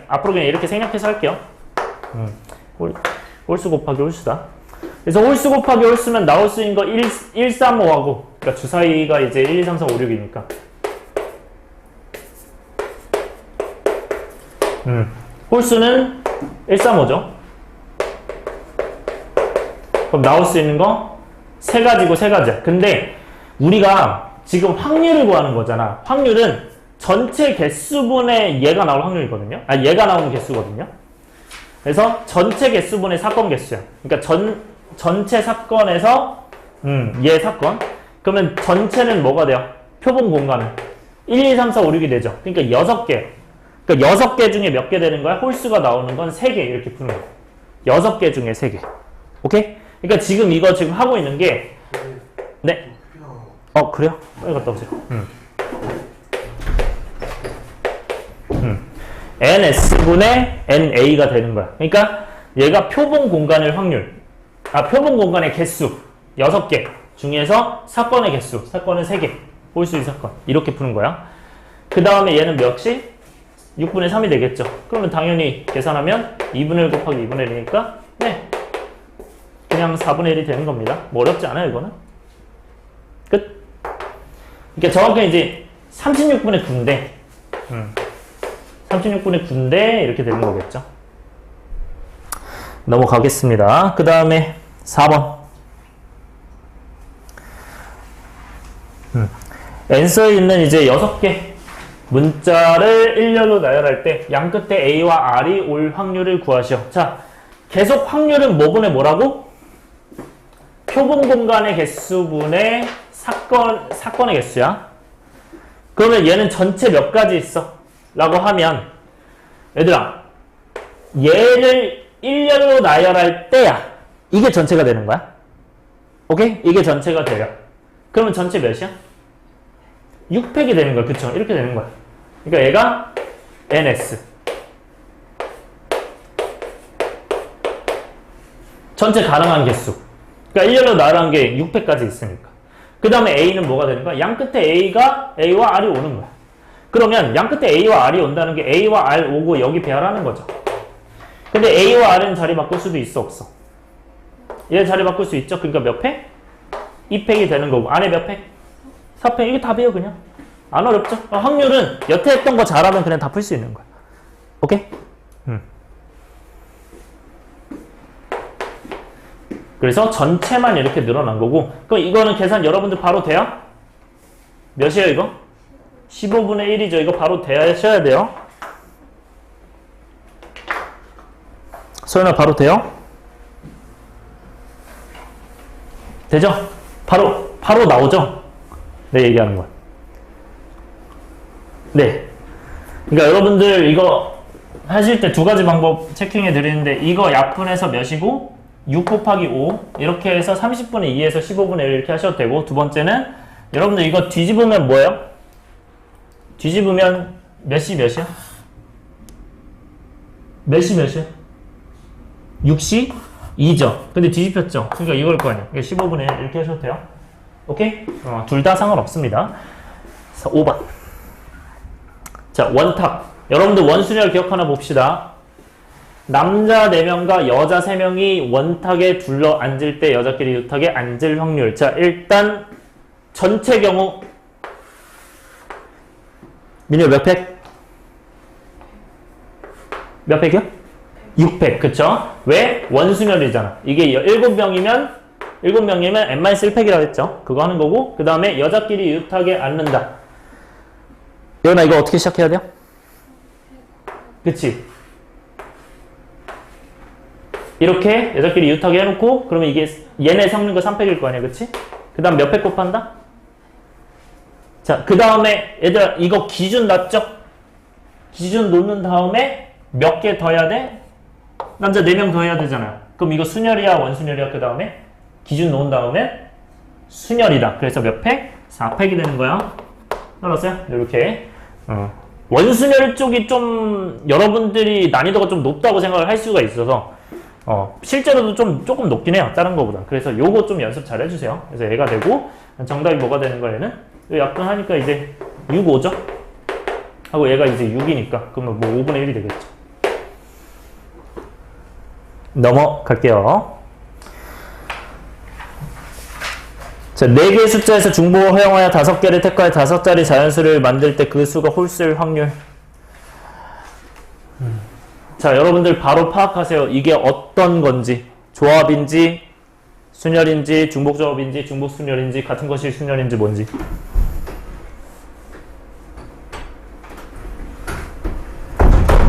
이렇게 생략해서 할게요. 홀수 곱하기 홀수다. 그래서 홀수 곱하기 홀수면 나올 수 있는 거 1, 3, 5하고 그러니까 주사위가 이제 1, 2, 3, 4, 5, 6이니까 홀수는 1, 3, 5죠. 그럼 나올 수 있는 거 세 가지고 세 가지야. 근데 우리가 지금 확률을 구하는 거잖아. 확률은 전체 개수분의 얘가 나올 확률이거든요. 아, 얘가 나오는 개수거든요. 그래서 전체 개수분의 사건 개수야. 그러니까 전체 사건에서 얘 사건. 그러면 전체는 뭐가 돼요? 표본 공간은 1, 2, 3, 4, 5, 6이 되죠. 그러니까 6개. 그러니까 6개 중에 몇 개 되는 거야? 홀수가 나오는 건 3개 이렇게 푸는 거야. 6개 중에 3개. 오케이? 그러니까 지금 이거 지금 하고 있는 게 네. 그래요? 빨리 갔다 오세요. NS분의 NA가 되는 거야. 그러니까 얘가 표본 공간의 확률, 표본 공간의 개수 6개 중에서 사건의 개수, 사건은 3개, 홀수의 사건 이렇게 푸는 거야. 그 다음에 얘는 몇이? 6분의 3이 되겠죠. 그러면 당연히 계산하면 2분의 1 곱하기 2분의 1이니까 네, 그냥 4분의 1이 되는 겁니다. 뭐 어렵지 않아요 이거는. 끝. 그러니까 정확히 이제 36분의 9인데 36분의 9인데 이렇게 되는 거겠죠. 넘어가겠습니다. 그 다음에 4번. 앤서에 있는 이제 6개 문자를 일렬로 나열할 때 양 끝에 A와 R이 올 확률을 구하시오. 자, 계속 확률은 뭐분의 뭐라고? 표본 공간의 개수분의 사건의 개수야. 그러면 얘는 전체 몇 가지 있어? 라고 하면 얘들아, 얘를 일렬로 나열할 때야 이게 전체가 되는 거야. 오케이? 이게 전체가 돼요. 그러면 전체 몇이야? 6팩이 되는 거야. 그쵸? 이렇게 되는 거야. 그러니까 얘가 NS 전체 가능한 개수. 그러니까 일렬로 나열한 게 6팩까지 있으니까. 그 다음에 A는 뭐가 되는 거야? 양 끝에 A와 R이 오는 거야. 그러면 양 끝에 A와 R이 온다는 게 A와 R 오고 여기 배열하는 거죠. 근데 A와 R은 자리 바꿀 수도 있어 없어? 얘 자리 바꿀 수 있죠. 그러니까 몇 팩? 2팩이 되는 거고 안에 몇 팩? 4팩. 이게 답이에요 그냥. 안 어렵죠? 확률은 여태 했던 거 잘하면 그냥 다 풀 수 있는 거야. 오케이? 그래서 전체만 이렇게 늘어난 거고 그럼 이거는 계산 여러분들 바로 돼요? 몇이에요 이거? 15분의 1이죠. 이거 바로 되셔야 돼요. 소연아 바로 돼요? 되죠? 바로 나오죠? 네, 얘기하는 건. 네. 그러니까 여러분들 이거 하실 때 두 가지 방법 체킹해 드리는데 이거 약분해서 몇이고 6 곱하기 5 이렇게 해서 30분의 2에서 15분의 1 이렇게 하셔도 되고 두 번째는 여러분들 이거 뒤집으면 뭐예요? 뒤집으면 몇이 몇이야? 몇이야? 6시 2죠. 근데 뒤집혔죠. 그러니까 이걸 거 아니야. 15분의 1 이렇게 하셔도 돼요. 오케이? 둘 다 상관없습니다. 그래서 5번. 자, 원탁. 여러분들 원순열 기억 하나 봅시다. 남자 4명과 여자 3명이 원탁에 둘러 앉을 때 여자끼리 유탁에 앉을 확률. 자, 일단 전체 경우 민효 몇 팩? 몇 팩이요? 6팩. 그쵸? 왜? 원순열이잖아. 이게 7명이면 n-1팩이라고 했죠. 그거 하는 거고 그 다음에 여자끼리 유탁에 앉는다. 예원아 이거 어떻게 시작해야 돼요? 그치? 이렇게 여자끼리 유탁에 해놓고 그러면 이게 얘네 섞는 거 3팩일 거 아니야. 그치? 그 다음 몇 팩 곱한다? 자, 그 다음에 얘들아 이거 기준 났죠? 기준 놓는 다음에 몇 개 더 해야 돼? 남자 4명 더 해야 되잖아요. 그럼 이거 순열이야 원순열이야? 그 다음에 기준 놓은 다음에 순열이다. 그래서 몇 팩? 4팩이 되는 거야. 알았어요? 이렇게 원순열 쪽이 좀 여러분들이 난이도가 좀 높다고 생각을 할 수가 있어서 실제로도 조금 높긴 해요. 다른 거보다. 그래서 요거 좀 연습 잘 해주세요. 그래서 얘가 되고 정답이 뭐가 되는 거예는? 약분하니까 이제 6, 5죠? 하고 얘가 이제 6이니까 그러면 뭐 5분의 1이 되겠죠. 넘어갈게요. 자, 4개의 숫자에서 중복을 허용하여 5개를 택하여 5자리 자연수를 만들 때 그 수가 홀수일 확률. 자, 여러분들 바로 파악하세요. 이게 어떤 건지. 조합인지, 순열인지, 중복조합인지, 중복순열인지, 같은 것이 순열인지 뭔지.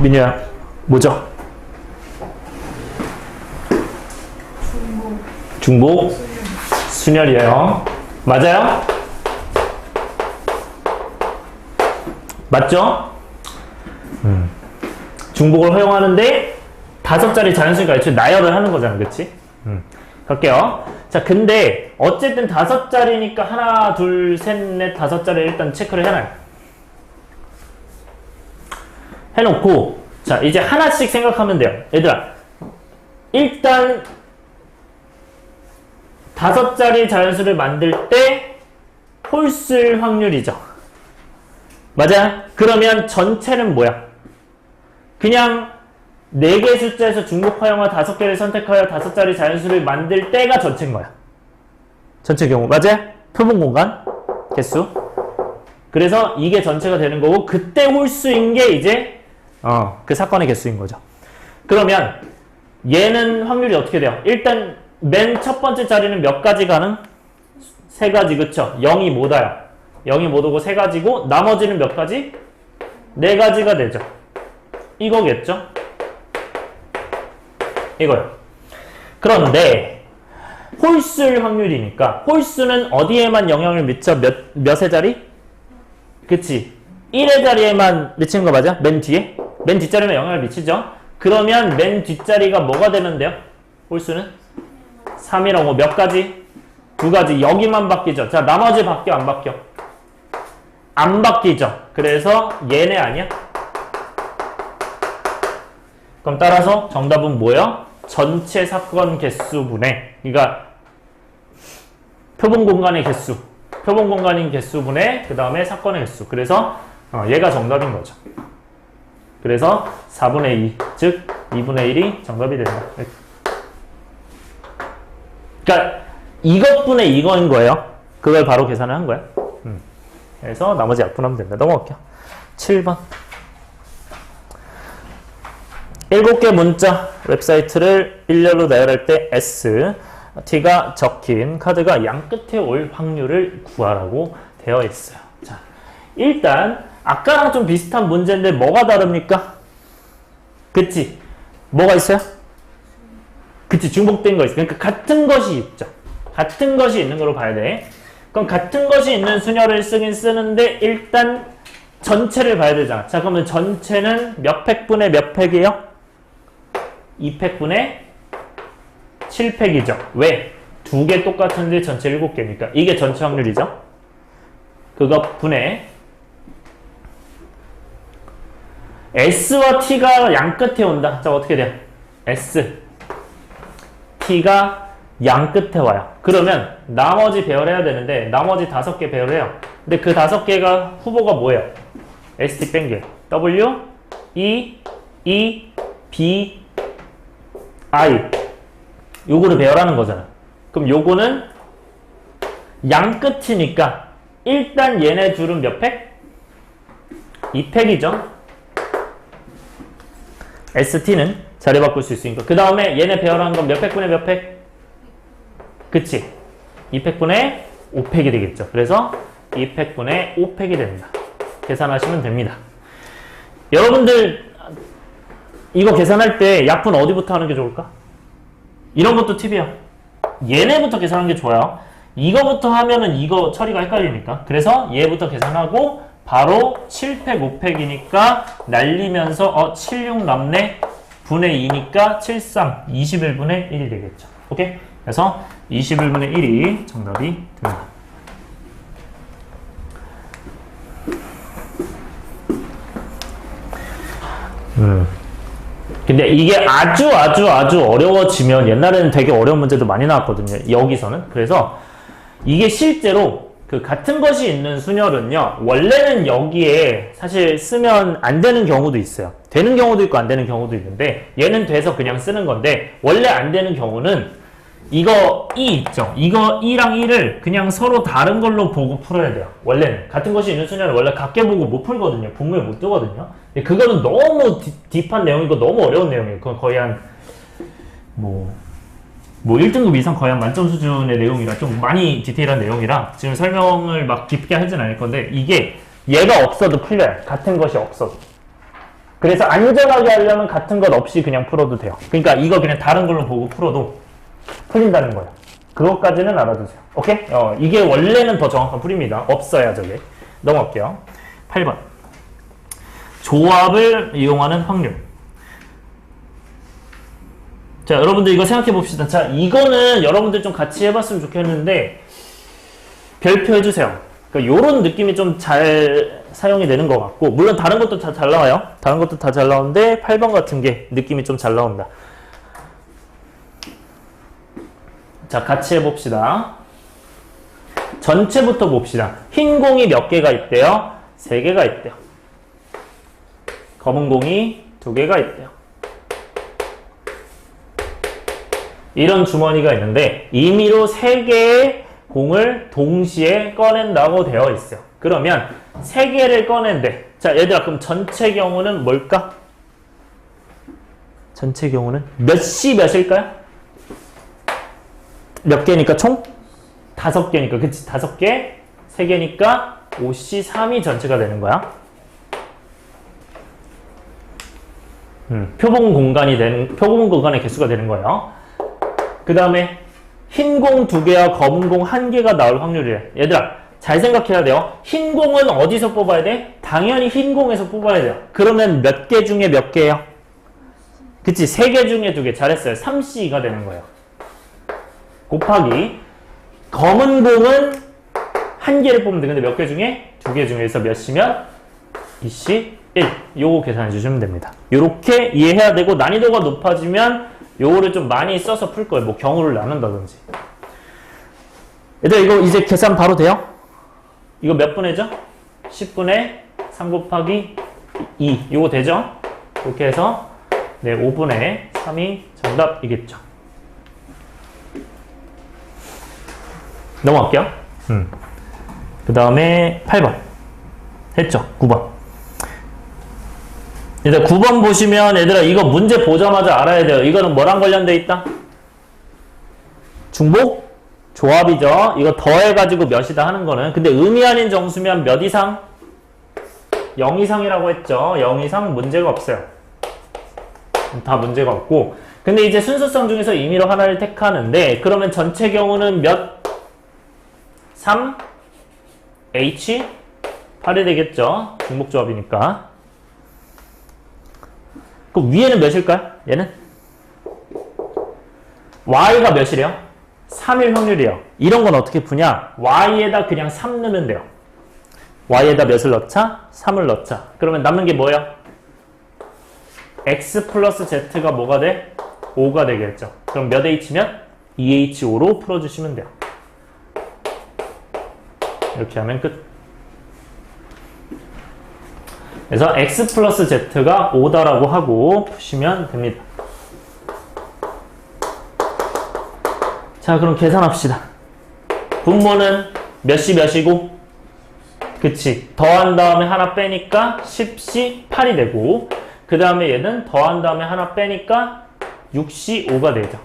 민유야, 뭐죠? 중복 순열이에요. 맞아요? 맞죠? 중복을 허용하는데 5자리 자연수니까 애초에 나열을 하는 거잖아. 그치? 갈게요. 자, 근데 어쨌든 5자리니까 하나, 둘, 셋, 넷, 5자리 일단 체크를 해놔요. 해놓고 자, 이제 하나씩 생각하면 돼요. 얘들아, 일단 5자리 자연수를 만들 때 홀수일 확률이죠. 맞아요? 그러면 전체는 뭐야? 그냥 4개의 숫자에서 중복 허용과 5개를 선택하여 5자리 자연수를 만들 때가 전체인 거야. 전체 경우. 맞아요? 표본 공간 개수. 그래서 이게 전체가 되는 거고, 그때 홀수인 게 이제 그 사건의 개수인 거죠. 그러면 얘는 확률이 어떻게 돼요? 일단 맨 첫 번째 자리는 몇 가지 가능? 3가지, 그쵸? 0이 못 와요. 0이 못 오고 3가지고, 나머지는 몇 가지? 4가지가 되죠. 이거겠죠? 이거요. 그런데 홀수일 확률이니까 홀수는 어디에만 영향을 미쳐? 몇의 자리? 그치? 1의 자리에만 미치는 거 맞아? 맨 뒤에? 맨 뒷자리에만 영향을 미치죠? 그러면 맨 뒷자리가 뭐가 되면 돼요? 홀수는? 3이라고 몇 가지? 2가지. 여기만 바뀌죠. 자, 나머지 바뀌어 안 바뀌어? 안 바뀌죠. 그래서 얘네 아니야? 그럼 따라서 정답은 뭐예요? 전체 사건 개수분의, 그러니까 표본 공간의 개수, 표본 공간인 개수분의 그 다음에 사건의 개수. 그래서 얘가 정답인 거죠. 그래서 4분의 2, 즉 2분의 1이 정답이 된다. 그러니까 이것분의 이거인 거예요. 그걸 바로 계산을 한 거야. 그래서 나머지 약분하면 된다. 넘어갈게요. 7번. 7개 문자 웹사이트를 일렬로 나열할 때 S, T가 적힌 카드가 양 끝에 올 확률을 구하라고 되어 있어요. 자, 일단 아까랑 좀 비슷한 문제인데 뭐가 다릅니까? 그치? 뭐가 있어요? 그치, 중복된 거 있어. 그러니까 같은 것이 있죠. 같은 것이 있는 걸로 봐야 돼. 그럼 같은 것이 있는 수녀를 쓰긴 쓰는데 일단 전체를 봐야 되잖아. 자, 그러면 전체는 몇 팩분의 몇 팩이에요? 2팩분의 7팩이죠. 왜? 2개 똑같은데 전체 7개니까. 이게 전체 확률이죠. 그거 분의 S와 T가 양 끝에 온다. 자, 어떻게 돼요? S, T가 양 끝에 와요. 그러면 나머지 배열해야 되는데 나머지 5개 배열해요. 근데 그 5개가 후보가 뭐예요? ST 뺀 게 W, E, E, B, I. 요거를 배열하는 거잖아. 그럼 요거는 양 끝이니까 일단 얘네 둘은 몇 팩? 2팩이죠. ST는 자리 바꿀 수 있으니까. 그 다음에 얘네 배열한 건 몇 팩분의 몇 팩? 그치? 2팩분의 5팩이 되겠죠. 그래서 2팩분의 5팩이 됩니다. 계산하시면 됩니다. 여러분들 이거 계산할 때 약분 어디부터 하는 게 좋을까? 이런 것도 팁이야. 얘네부터 계산하는 게 좋아요. 이거부터 하면은 이거 처리가 헷갈리니까. 그래서 얘부터 계산하고 바로 7팩, 5팩이니까 날리면서 76 남네 분의 2니까 73, 21분의 1이 되겠죠. 오케이? 그래서 21분의 1이 정답이 됩니다. 근데 이게 아주 어려워지면 옛날에는 되게 어려운 문제도 많이 나왔거든요. 여기서는. 그래서 이게 실제로 그 같은 것이 있는 순열은요. 원래는 여기에 사실 쓰면 안 되는 경우도 있어요. 되는 경우도 있고 안 되는 경우도 있는데 얘는 돼서 그냥 쓰는 건데 원래 안 되는 경우는 이거 2 있죠. 이거 2랑 1을 그냥 서로 다른 걸로 보고 풀어야 돼요. 원래는. 같은 것이 있는 순열은 원래 같게 보고 못 풀거든요. 분모에 못 뜨거든요. 그거는 너무 딥한 내용이고 너무 어려운 내용이에요. 그건 거의 한 뭐 1등급 이상 거의 한 만점 수준의 내용이라 좀 많이 디테일한 내용이라 지금 설명을 막 깊게 하진 않을 건데 이게 얘가 없어도 풀려요. 같은 것이 없어도. 그래서 안전하게 하려면 같은 것 없이 그냥 풀어도 돼요. 그러니까 이거 그냥 다른 걸로 보고 풀어도 풀린다는 거예요. 그것까지는 알아두세요. 오케이? 이게 원래는 더 정확한 풀입니다. 없어야 저게. 넘어갈게요. 8번. 조합을 이용하는 확률. 자, 여러분들 이거 생각해 봅시다. 자, 이거는 여러분들 좀 같이 해봤으면 좋겠는데, 별표 해주세요. 그러니까 요런 느낌이 좀 잘 사용이 되는 것 같고, 물론 다른 것도 다 잘 나와요. 다른 것도 다 잘 나오는데, 8번 같은 게 느낌이 좀 잘 나온다. 자, 같이 해봅시다. 전체부터 봅시다. 흰 공이 몇 개가 있대요? 3개가 있대요. 검은 공이 2개가 있대요. 이런 주머니가 있는데 임의로 3개의 공을 동시에 꺼낸다고 되어 있어요. 그러면 3개를 꺼낸대. 자, 얘들아, 그럼 전체 경우는 뭘까? 전체 경우는 몇시 몇일까요? 몇 개니까 총? 5개니까, 그치? 5개, 3개니까 5시 3이 전체가 되는 거야. 표본 공간의 개수가 되는 거예요. 그 다음에 흰 공 2개와 검은 공 1개가 나올 확률이래. 얘들아, 잘 생각해야 돼요. 흰 공은 어디서 뽑아야 돼? 당연히 흰 공에서 뽑아야 돼요. 그러면 몇 개 중에 몇 개예요? 그치? 3개 중에 2개. 잘했어요. 3C가 되는 거예요. 곱하기 검은 공은 1개를 뽑으면 돼. 근데 몇 개 중에? 2개 중에서 몇 C면? 2C 1. 요거 계산해 주시면 됩니다. 요렇게 이해해야 되고, 난이도가 높아지면 요거를 좀 많이 써서 풀 거예요. 뭐 경우를 나눈다든지. 얘들아, 이거 이제 계산 바로 돼요? 이거 몇 분의죠? 10분의 3 곱하기 2. 요거 되죠? 이렇게 해서 네, 5분의 3이 정답이겠죠. 넘어갈게요. 그 다음에 8번. 했죠? 9번. 일단 9번 보시면 얘들아, 이거 문제 보자마자 알아야 돼요. 이거는 뭐랑 관련돼 있다? 중복? 조합이죠. 이거 더해가지고 몇이다 하는 거는. 근데 의미 아닌 정수면 몇 이상? 0 이상이라고 했죠. 0 이상 문제가 없어요. 다 문제가 없고. 근데 이제 순서성 중에서 임의로 하나를 택하는데, 그러면 전체 경우는 몇? 3? H? 8이 되겠죠. 중복 조합이니까. 그럼 위에는 몇일까요? 얘는? Y가 몇이래요? 3일 확률이에요. 이런 건 어떻게 푸냐? Y에다 그냥 3 넣으면 돼요. Y에다 몇을 넣자? 3을 넣자. 그러면 남는 게 뭐예요? X 플러스 Z가 뭐가 돼? 5가 되겠죠. 그럼 몇 H면? 2H5로 풀어주시면 돼요. 이렇게 하면 끝. 그래서 X 플러스 Z가 5다라고 하고 푸시면 됩니다. 자, 그럼 계산합시다. 분모는 몇시 몇이고? 그치. 더한 다음에 하나 빼니까 10시 8이 되고, 그 다음에 얘는 더한 다음에 하나 빼니까 6시 5가 되죠.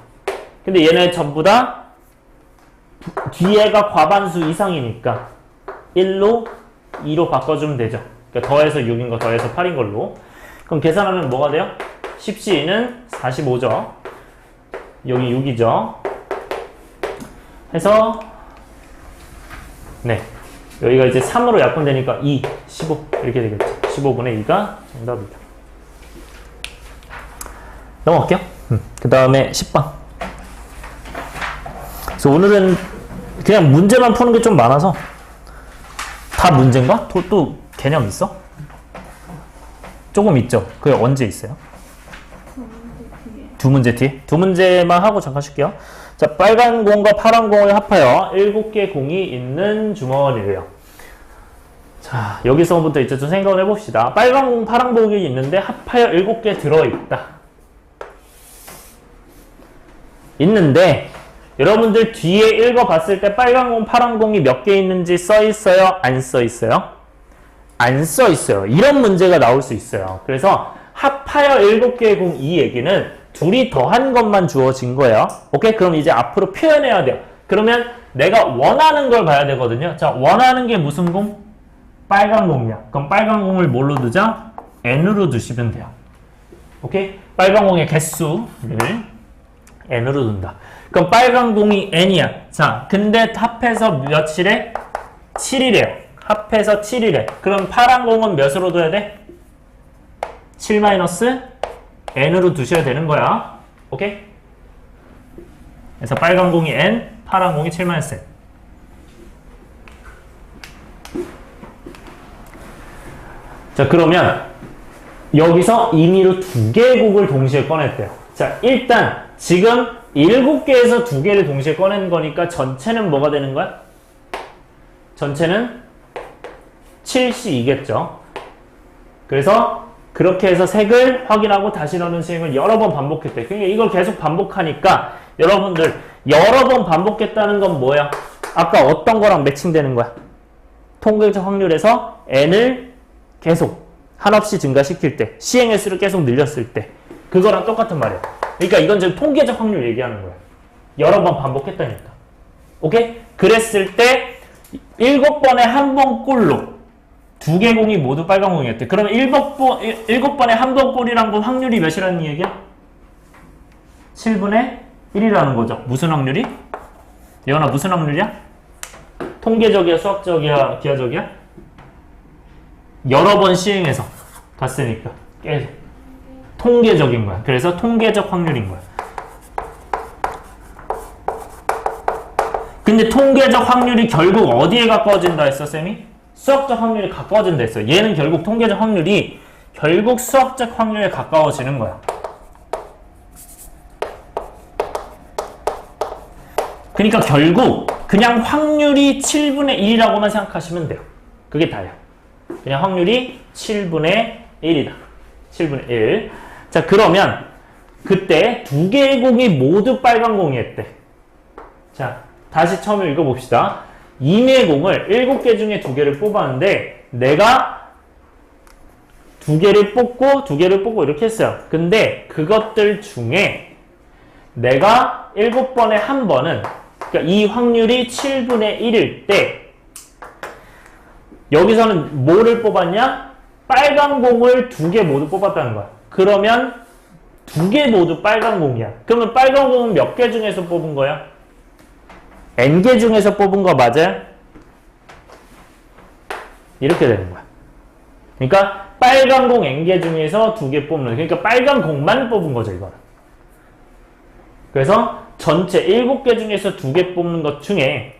근데 얘네 전부 다 뒤에가 과반수 이상이니까 1로 2로 바꿔주면 되죠. 그러니까 더해서 6인 거 더해서 8인 걸로. 그럼 계산하면 뭐가 돼요? 10C는 45죠. 여기 6이죠. 해서 네, 여기가 이제 3으로 약분되니까 2, 15 이렇게 되겠죠. 15분의 2가 정답이다. 넘어갈게요. 그 다음에 10번. 그래서 오늘은 그냥 문제만 푸는 게 좀 많아서. 다 문제인가? 또 개념 있어? 조금 있죠? 그게 언제 있어요? 두 문제 뒤에? 두 문제만 하고 잠깐 쉴게요. 자, 빨간 공과 파란 공을 합하여 7개 공이 있는 주머니래요. 자, 여기서부터 이제 좀 생각을 해봅시다. 빨간 공, 파란 공이 있는데 합하여 7개 들어있다. 있는데 여러분들 뒤에 읽어봤을 때 빨간 공, 파란 공이 몇 개 있는지 써있어요? 안 써있어요? 안 써있어요. 이런 문제가 나올 수 있어요. 그래서 합하여 7개의 공 이 얘기는 둘이 더한 것만 주어진 거예요. 오케이? 그럼 이제 앞으로 표현해야 돼요. 그러면 내가 원하는 걸 봐야 되거든요. 자, 원하는 게 무슨 공? 빨간 공이야. 그럼 빨간 공을 뭘로 두자? n으로 두시면 돼요. 오케이? 빨간 공의 개수를 n으로 둔다. 그럼 빨간 공이 n이야. 자, 근데 합해서 몇이래? 7이래요. 합해서 7이래. 그럼 파란 공은 몇으로 둬야 돼? 7-n으로 두셔야 되는 거야. 오케이? 그래서 빨간 공이 n, 파란 공이 7-n. 자, 그러면 여기서 임의로 두 개의 곡을 동시에 꺼냈대요. 자, 일단 지금 7개에서 2개를 동시에 꺼낸 거니까 전체는 뭐가 되는 거야? 전체는 7C2겠죠. 그래서 그렇게 해서 색을 확인하고 다시 넣는 시행을 여러 번 반복했대. 그러니까 이걸 계속 반복하니까 여러분들 여러 번 반복했다는 건 뭐야? 아까 어떤 거랑 매칭되는 거야? 통계적 확률에서 n을 계속 한없이 증가시킬 때, 시행 횟수를 계속 늘렸을 때 그거랑 똑같은 말이야. 그러니까 이건 지금 통계적 확률 얘기하는 거야. 여러 번 반복했다니까. 오케이? 그랬을 때 7번에 한 번 꼴로 2개 공이 모두 빨간 공이었대. 그러면 7번에 한 번 꼴이란 건 확률이 몇이라는 얘기야? 7분의 1이라는 거죠. 무슨 확률이? 예원아, 무슨 확률이야? 통계적이야, 수학적이야, 기하적이야? 여러 번 시행해서 갔으니까 계속 통계적인 거야. 그래서 통계적 확률인 거야. 근데 통계적 확률이 결국 어디에 가까워진다 했어, 쌤이? 수학적 확률이 가까워진다 했어. 얘는 결국 통계적 확률이 결국 수학적 확률에 가까워지는 거야. 그러니까 결국 그냥 확률이 7분의 1이라고만 생각하시면 돼요. 그게 다예요. 그냥 확률이 7분의 1이다. 7분의 1. 자, 그러면 그때 2개의 공이 모두 빨간 공이었대. 자, 다시 처음에 읽어봅시다. 임의의 공을 7개 중에 2개를 뽑았는데 내가 2개를 뽑고 2개를 뽑고 이렇게 했어요. 근데 그것들 중에 내가 7번에 한 번은, 그러니까 이 확률이 7분의 1일 때 여기서는 뭐를 뽑았냐? 빨간 공을 2개 모두 뽑았다는 거야. 그러면 2개 모두 빨간 공이야. 그러면 빨간 공은 몇 개 중에서 뽑은 거야? n개 중에서 뽑은 거 맞아요? 이렇게 되는 거야. 그러니까 빨간 공 n개 중에서 2개 뽑는, 그러니까 빨간 공만 뽑은 거죠, 이거는. 그래서 전체 7개 중에서 2개 뽑는 것 중에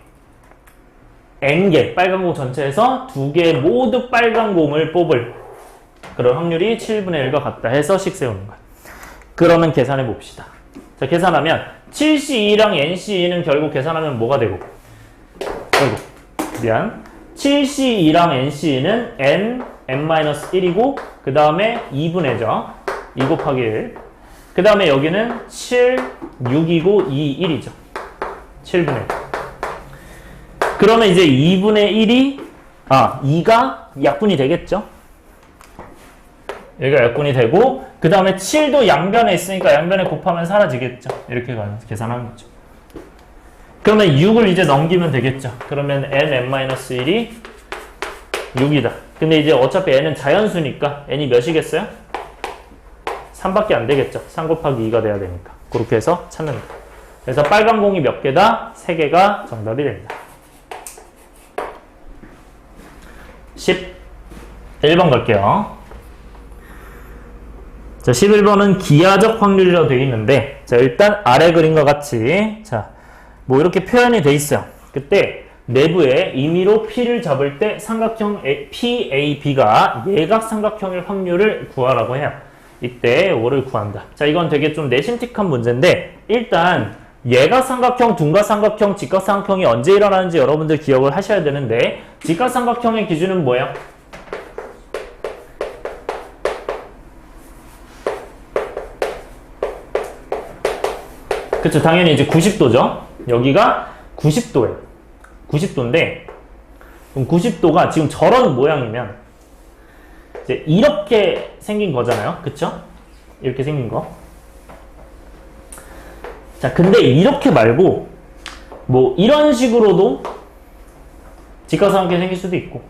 n개, 빨간 공 전체에서 2개 모두 빨간 공을 뽑을 그런 확률이 7분의 1과 같다 해서 식 세우는 거야. 그러면 계산해 봅시다. 자, 계산하면 7C2랑 NC2는 결국 계산하면 뭐가 되고? 미안. 7C2랑 NC2는 n-1이고 그 다음에 2분의죠. 2 곱하기 1. 그 다음에 여기는 7, 6이고 2, 1이죠. 7분의 1. 그러면 이제 2분의 1이 2가 약분이 되겠죠? 여기가 약분이 되고 그 다음에 7도 양변에 있으니까 양변에 곱하면 사라지겠죠? 이렇게 계산하는 거죠. 그러면 6을 이제 넘기면 되겠죠? 그러면 n-1이 6이다. 근데 이제 어차피 n은 자연수니까 n이 몇이겠어요? 3밖에 안 되겠죠? 3 곱하기 2가 돼야 되니까. 그렇게 해서 찾는다. 그래서 빨간 공이 몇 개다? 3개가 정답이 됩니다. 11번 갈게요. 자, 11번은 기하적 확률이라고 되어 있는데, 자, 일단 아래 그림과 같이, 자, 뭐 이렇게 표현이 되어 있어요. 그때 내부에 임의로 P를 잡을 때 삼각형 PAB가 예각 삼각형일 확률을 구하라고 해요. 이때 5를 구한다. 자, 이건 되게 좀 내심틱한 문제인데, 일단 예각 삼각형, 둔각 삼각형, 직각 삼각형이 언제 일어나는지 여러분들 기억을 하셔야 되는데, 직각 삼각형의 기준은 뭐예요? 그쵸, 당연히 이제 90도죠. 여기가 90도예요. 90도인데, 그럼 90도가 지금 저런 모양이면, 이제 이렇게 생긴 거잖아요. 그쵸? 이렇게 생긴 거. 자, 근데 이렇게 말고, 뭐, 이런 식으로도 직각삼각형이 생길 수도 있고,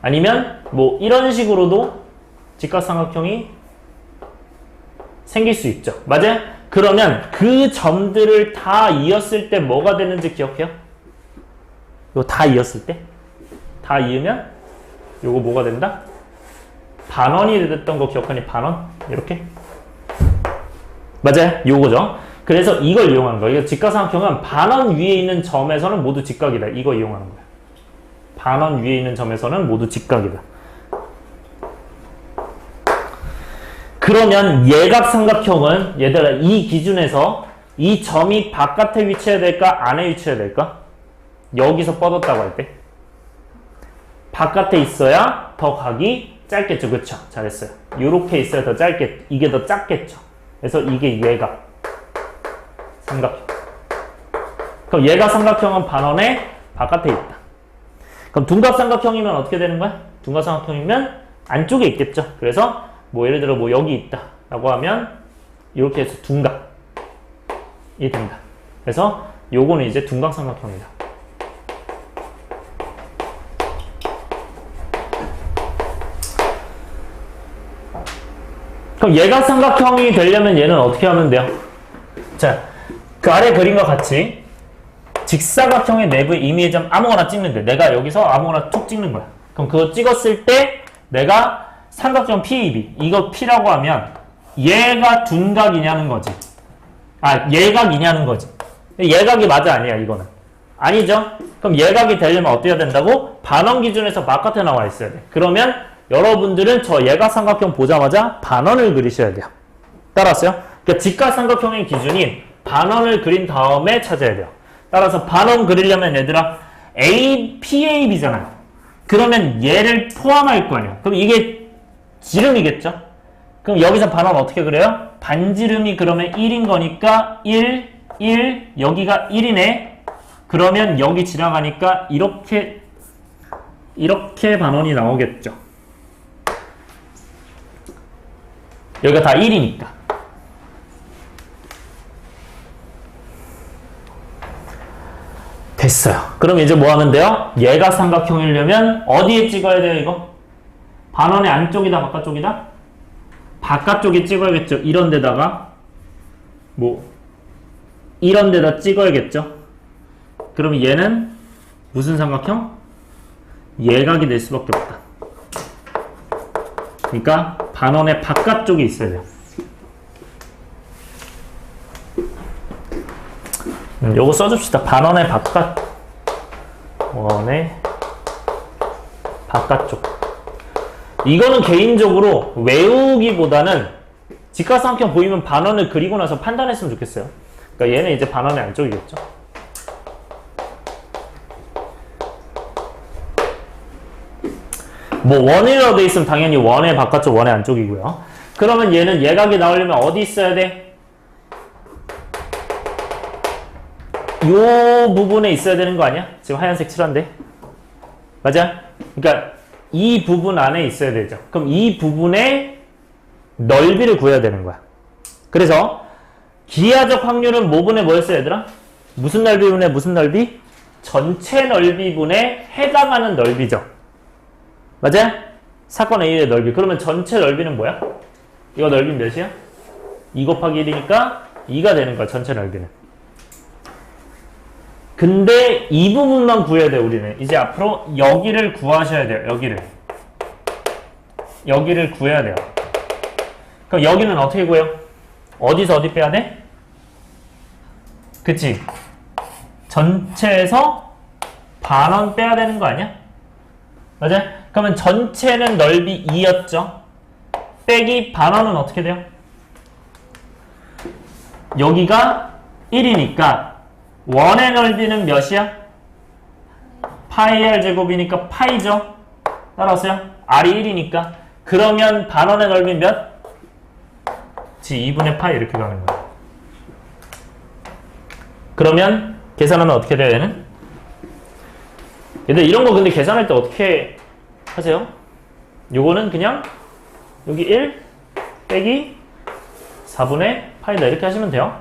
아니면, 뭐, 이런 식으로도 직각삼각형이 생길 수 있죠. 맞아요? 그러면 그 점들을 다 이었을 때 뭐가 되는지 기억해요? 이거 다 이었을 때? 다 이으면 요거 뭐가 된다? 반원이 됐던 거 기억하니? 반원? 이렇게. 맞아요? 요거죠. 그래서 이걸 이용하는 거예요. 이거 직각삼각형은 반원 위에 있는 점에서는 모두 직각이다. 이거 이용하는 거예요. 반원 위에 있는 점에서는 모두 직각이다. 그러면 예각삼각형은 얘들아 이 기준에서 이 점이 바깥에 위치해야 될까? 안에 위치해야 될까? 여기서 뻗었다고 할 때 바깥에 있어야 더 각이 짧겠죠. 그쵸? 잘했어요. 요렇게 있어야 더 짧게, 이게 더 작겠죠. 그래서 이게 예각 삼각형. 그럼 예각 삼각형은 반원의 바깥에 있다. 그럼 둔각 삼각형이면 어떻게 되는 거야? 둔각 삼각형이면 안쪽에 있겠죠. 그래서 뭐 예를 들어 뭐 여기 있다 라고 하면 이렇게 해서 둔각이 된다. 그래서 요거는 이제 둔각 삼각형이다. 그럼 예각 삼각형이 되려면 얘는 어떻게 하면 돼요? 자, 그 아래 그림과 같이 직사각형의 내부 임의점 아무거나 찍는 데 내가 여기서 아무거나 툭 찍는 거야. 그럼 그거 찍었을 때 내가 삼각형 PAB 이거 P라고 하면 얘가 둔각이냐는 거지. 아, 예각이냐는 거지. 예각이 맞아 아니야 이거는? 아니죠? 그럼 예각이 되려면 어떻게 해야 된다고? 반원 기준에서 바깥에 나와 있어야 돼. 그러면 여러분들은 저 예각 삼각형 보자마자 반원을 그리셔야 돼요. 따라왔어요? 그러니까 직각삼각형의 기준인 반원을 그린 다음에 찾아야 돼요. 따라서 반원 그리려면 얘들아 PAB잖아요. 그러면 얘를 포함할 거 아니야. 그럼 이게 지름이겠죠? 그럼 여기서 반원 어떻게 그려요? 반지름이 그러면 1인 거니까 1, 1, 여기가 1이네. 그러면 여기 지나가니까 이렇게 반원이 나오겠죠. 여기가 다 1이니까. 됐어요. 그럼 이제 뭐 하면 돼요? 얘가 삼각형이려면 어디에 찍어야 돼요, 이거? 반원의 안쪽이다, 바깥쪽이다? 바깥쪽에 찍어야겠죠. 이런 데다가, 이런 데다 찍어야겠죠. 그러면 얘는 무슨 삼각형? 예각이 될 수밖에 없다. 그러니까 반원의 바깥쪽에 있어야 돼요. 요거 써줍시다. 반원의 바깥쪽. 이거는 개인적으로 외우기보다는 직각삼각형 보이면 반원을 그리고 나서 판단했으면 좋겠어요. 그러니까 얘는 이제 반원의 안쪽이겠죠. 뭐 원이라고 돼 있으면 당연히 원의 바깥쪽, 원의 안쪽이고요. 그러면 얘는 예각이 나오려면 어디 있어야 돼? 요 부분에 있어야 되는 거 아니야? 지금 하얀색 칠한데. 맞아? 그러니까 이 부분 안에 있어야 되죠. 그럼 이 부분의 넓이를 구해야 되는 거야. 그래서 기하적 확률은 뭐분의 뭐였어요, 얘들아? 무슨 넓이분의 무슨 넓이? 전체 넓이분에 해당하는 넓이죠. 맞아? 사건 A의 넓이. 그러면 전체 넓이는 뭐야? 이거 넓이는 몇이야? 2 곱하기 1이니까 2가 되는 거야, 전체 넓이는. 근데 이 부분만 구해야 돼, 우리는. 이제 앞으로 여기를 구하셔야 돼요, 여기를 구해야 돼요. 그럼 여기는 어떻게 구해요? 어디서 어디 빼야 돼? 그치? 전체에서 반원 빼야 되는 거 아니야? 맞아? 그러면 전체는 넓이 2였죠? 빼기 반원은 어떻게 돼요? 여기가 1이니까 원의 넓이는 몇이야? 파이 r 제곱이니까 파이죠? 따라오세요? r이 1이니까 그러면 반원의 넓이는 몇? 2분의 파이 이렇게 가는 거야. 그러면 계산하면 어떻게 돼요, 얘는? 얘들 이런 거 근데 계산할 때 어떻게 하세요? 요거는 그냥 여기 1 빼기 4분의 파이다 이렇게 하시면 돼요.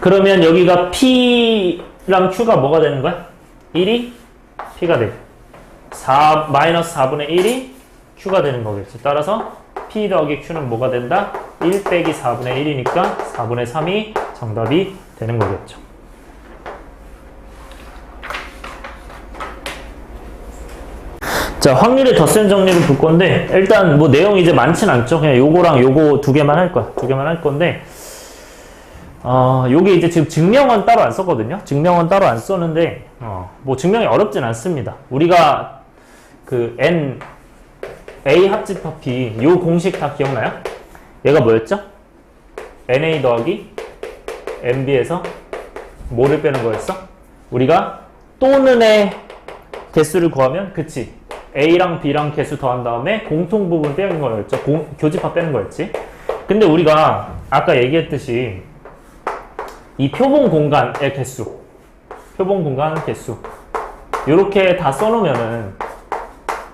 그러면 여기가 P랑 Q가 뭐가 되는 거야? 1이 P가 되고 마이너스 4분의 1이 Q가 되는 거겠죠. 따라서 P 더하기 Q는 뭐가 된다? 1 빼기 4분의 1이니까 4분의 3이 정답이 되는 거겠죠. 자, 확률의 덧셈 정리를 볼 건데, 일단 뭐 내용이 이제 많진 않죠. 그냥 요거랑 요거 두 개만 할 거야. 두 개만 할 건데, 요게 이제 지금 증명은 따로 안 썼거든요. 증명은 따로 안 썼는데, 뭐 증명이 어렵진 않습니다. 우리가 그 A 합집합 B, 요 공식 다 기억나요? 얘가 뭐였죠? NA 더하기 NB에서 뭐를 빼는 거였어? 우리가 또는의 개수를 구하면, 그치? A랑 B랑 개수 더한 다음에 공통 부분 빼는 거였죠. 교집합 빼는 거였지. 근데 우리가 아까 얘기했듯이 이 표본 공간의 개수, 표본 공간 개수 이렇게 다 써놓으면은,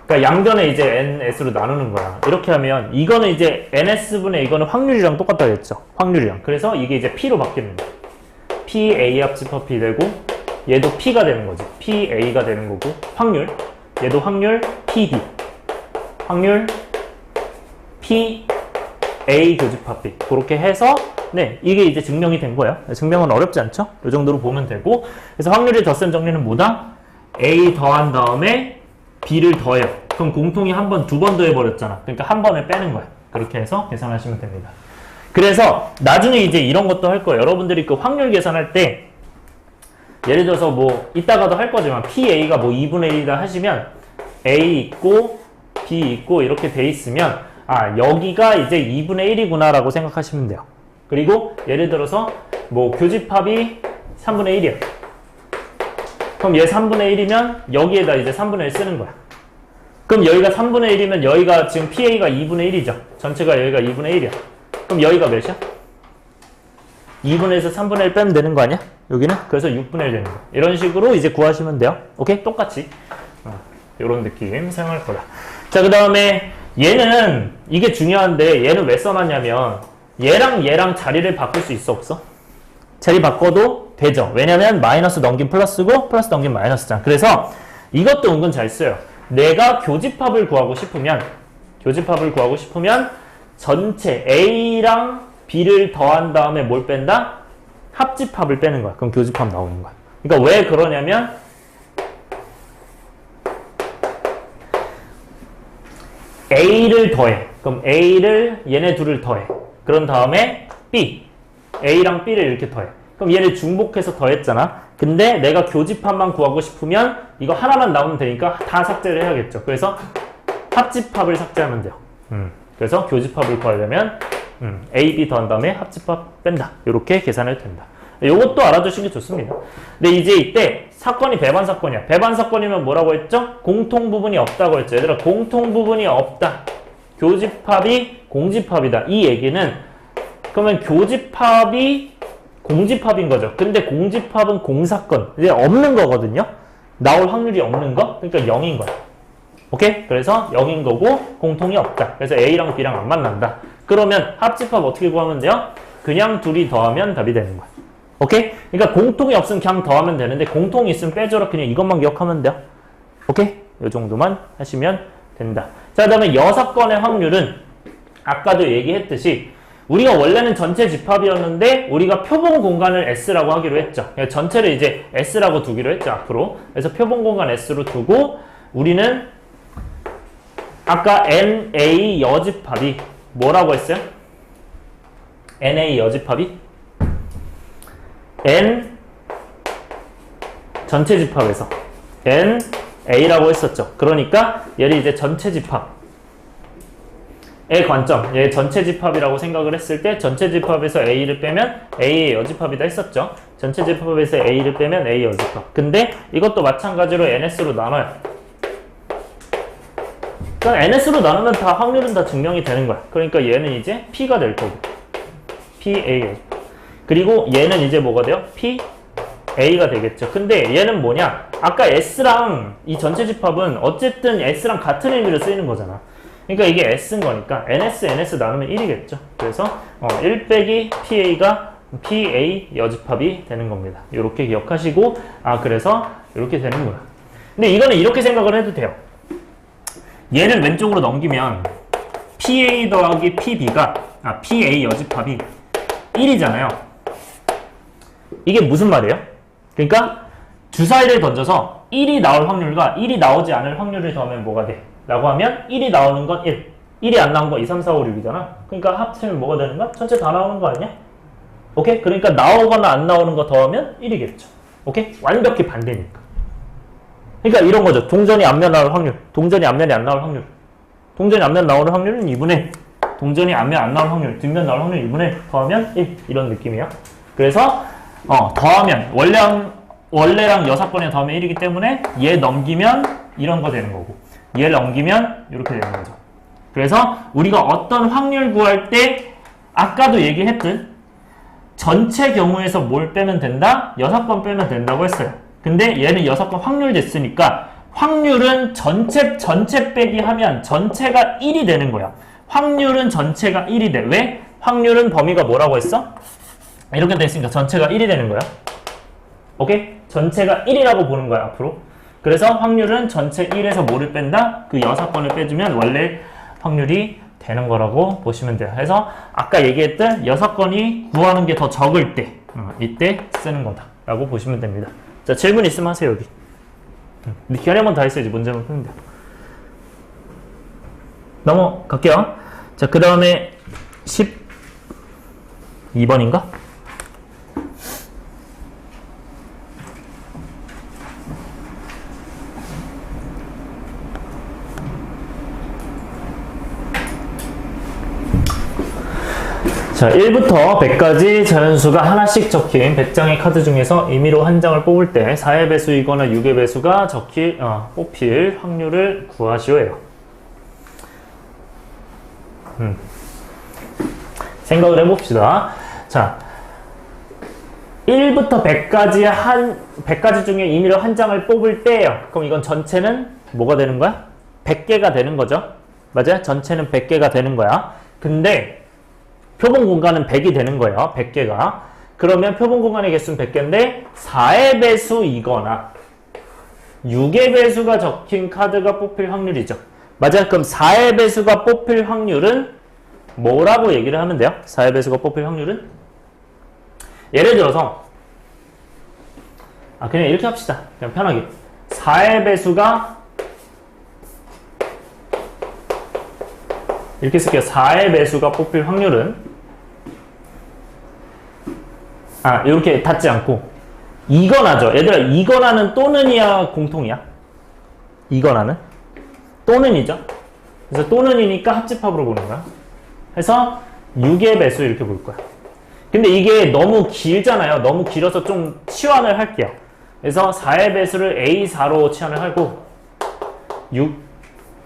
그러니까 양변에 이제 NS로 나누는 거야. 이렇게 하면 이거는 이제 NS분의 이거는 확률이랑 똑같다고 했죠. 확률이랑. 그래서 이게 이제 P로 바뀌는 거야. PA 합집합 P 되고 얘도 P가 되는 거지. PA가 되는 거고, 확률, 얘도 확률 PB, 확률 PA 교집합 B. 그렇게 해서 네, 이게 이제 증명이 된 거예요. 증명은 어렵지 않죠? 이 정도로 보면 되고, 그래서 확률의 덧셈 정리는 뭐다? A 더한 다음에 B를 더해요. 그럼 공통이 한 번, 두 번 더해버렸잖아. 그러니까 한 번에 빼는 거야. 그렇게 해서 계산하시면 됩니다. 그래서 나중에 이제 이런 것도 할 거예요. 여러분들이 그 확률 계산할 때 예를 들어서 뭐 이따가도 할 거지만 PA가 뭐 2분의 1이다 하시면 A 있고 B 있고 이렇게 돼 있으면 여기가 이제 2분의 1이구나 라고 생각하시면 돼요. 그리고 예를 들어서 뭐 교집합이 3분의 1이야. 그럼 얘 3분의 1이면 여기에다 이제 3분의 1 쓰는 거야. 그럼 여기가 3분의 1이면 여기가 지금 PA가 2분의 1이죠. 전체가 여기가 2분의 1이야. 그럼 여기가 몇이야? 2분의 1에서 3분의 1 빼면 되는 거 아니야? 여기는? 그래서 6분의 1 되는 거. 이런 식으로 이제 구하시면 돼요. 오케이? 똑같이. 이런 느낌 사용할 거다. 자, 그 다음에 얘는, 이게 중요한데 얘는 왜 써놨냐면 얘랑 자리를 바꿀 수 있어, 없어? 자리 바꿔도 되죠. 왜냐면 마이너스 넘긴 플러스고 플러스 넘긴 마이너스잖아. 그래서 이것도 은근 잘 써요. 내가 교집합을 구하고 싶으면 전체 A랑 B를 더한 다음에 뭘 뺀다? 합집합을 빼는 거야. 그럼 교집합 나오는 거야. 그러니까 왜 그러냐면 A를 더해. 그럼 A를 얘네 둘을 더해. 그런 다음에 B, A랑 B를 이렇게 더해. 그럼 얘를 중복해서 더했잖아. 근데 내가 교집합만 구하고 싶으면 이거 하나만 나오면 되니까 다 삭제를 해야겠죠. 그래서 합집합을 삭제하면 돼요. 그래서 교집합을 구하려면 A, B 더한 다음에 합집합 뺀다. 이렇게 계산을 된다. 이것도 알아두시는 게 좋습니다. 근데 이제 이때 사건이 배반 사건이야. 배반 사건이면 뭐라고 했죠? 공통 부분이 없다고 했죠. 얘들아, 공통 부분이 없다. 교집합이 공집합이다. 이 얘기는 그러면 교집합이 공집합인 거죠. 근데 공집합은 공사건. 이제 없는 거거든요. 나올 확률이 없는 거. 그러니까 0인 거야. 오케이? 그래서 0인 거고 공통이 없다. 그래서 A랑 B랑 안 만난다. 그러면 합집합 어떻게 구하면 돼요? 그냥 둘이 더하면 답이 되는 거야. 오케이? 그러니까 공통이 없으면 그냥 더하면 되는데 공통이 있으면 빼줘라. 그냥 이것만 기억하면 돼요. 오케이? 이 정도만 하시면 된다. 자, 그 다음에 여사건의 확률은 아까도 얘기했듯이 우리가 원래는 전체 집합이었는데 우리가 표본 공간을 S라고 하기로 했죠. 그러니까 전체를 이제 S라고 두기로 했죠, 앞으로. 그래서 표본 공간 S로 두고 우리는 아까 NA 여집합이 뭐라고 했어요? NA 여집합이 N 전체 집합에서 NA라고 했었죠. 그러니까 얘를 이제 전체 집합의 관점, 얘 전체 집합이라고 생각을 했을 때 전체 집합에서 A를 빼면 A의 여집합이다 했었죠. 전체 집합에서 A를 빼면 A 여집합. 근데 이것도 마찬가지로 NS로 나눠요. 그러니까 NS로 나누면 다 확률은 다 증명이 되는 거야. 그러니까 얘는 이제 P가 될 거고 PA 여집합. 그리고 얘는 이제 뭐가 돼요? PA가 되겠죠. 근데 얘는 뭐냐? 아까 S랑 이 전체 집합은 어쨌든 S랑 같은 의미로 쓰이는 거잖아. 그러니까 이게 S인 거니까 NS 나누면 1이겠죠. 그래서 1 빼기 PA가 PA 여집합이 되는 겁니다. 이렇게 기억하시고 그래서 이렇게 되는 거야. 근데 이거는 이렇게 생각을 해도 돼요. 얘를 왼쪽으로 넘기면 PA 더하기 PB가 PA 여집합이 1이잖아요. 이게 무슨 말이에요? 그러니까 주사위를 던져서 1이 나올 확률과 1이 나오지 않을 확률을 더하면 뭐가 돼? 라고 하면 1이 나오는 건 1. 1이 안 나온 건 2, 3, 4, 5, 6이잖아. 그러니까 합치면 뭐가 되는 거야? 전체 다 나오는 거 아니야? 오케이? 그러니까 나오거나 안 나오는 거 더하면 1이겠죠. 오케이? 완벽히 반대니까. 그러니까 이런 거죠. 동전이 앞면 나올 확률. 동전이 앞면이 안 나올 확률. 동전이 앞면 나오는 확률은 2분의 1. 동전이 앞면 안 나올 확률. 뒷면 나올 확률 2분의 1. 더하면 1. 이런 느낌이야. 그래서 더하면 원래랑 여사건에 더하면 1이기 때문에 얘 넘기면 이런 거 되는 거고 얘를 넘기면 이렇게 되는 거죠. 그래서 우리가 어떤 확률 구할 때 아까도 얘기했듯 전체 경우에서 뭘 빼면 된다? 6번 빼면 된다고 했어요. 근데 얘는 6번 확률 됐으니까 확률은 전체 빼기 하면 전체가 1이 되는 거야. 확률은 전체가 1이 돼. 왜? 확률은 범위가 뭐라고 했어? 이렇게 됐으니까 전체가 1이 되는 거야. 오케이? 전체가 1이라고 보는 거야, 앞으로. 그래서 확률은 전체 1에서 뭐를 뺀다? 그 6건을 빼주면 원래 확률이 되는 거라고 보시면 돼요. 그래서 아까 얘기했던 6건이 구하는 게 더 적을 때 이때 쓰는 거다 라고 보시면 됩니다. 자, 질문 있으면 하세요, 여기. 근데 기한이 한 번 더 했어야지 문제만 푸면 돼요. 넘어갈게요. 자, 그 다음에 12번인가? 자, 1부터 100까지 자연수가 하나씩 적힌 100장의 카드 중에서 임의로 한 장을 뽑을 때 4의 배수이거나 6의 배수가 뽑힐 확률을 구하시오예요. 생각을 해봅시다. 자, 1부터 100까지 중에 임의로 한 장을 뽑을 때예요. 그럼 이건 전체는 뭐가 되는 거야? 100개가 되는 거죠. 맞아요? 전체는 100개가 되는 거야. 근데 표본 공간은 100이 되는 거예요. 100개가. 그러면 표본 공간의 개수는 100개인데 4의 배수이거나 6의 배수가 적힌 카드가 뽑힐 확률이죠. 맞아요. 그럼 4의 배수가 뽑힐 확률은 뭐라고 얘기를 하면 돼요? 4의 배수가 뽑힐 확률은? 예를 들어서 그냥 이렇게 합시다. 그냥 편하게. 4의 배수가 이렇게 쓸게요. 4의 배수가 뽑힐 확률은 이렇게 닫지 않고 이거나죠. 얘들아, 이거나는 또는이야 공통이야? 이거나는? 또는이죠. 그래서 또는이니까 합집합으로 보는 거야. 그래서 6의 배수 이렇게 볼 거야. 근데 이게 너무 길잖아요. 너무 길어서 좀 치환을 할게요. 그래서 4의 배수를 A4로 치환을 하고 6,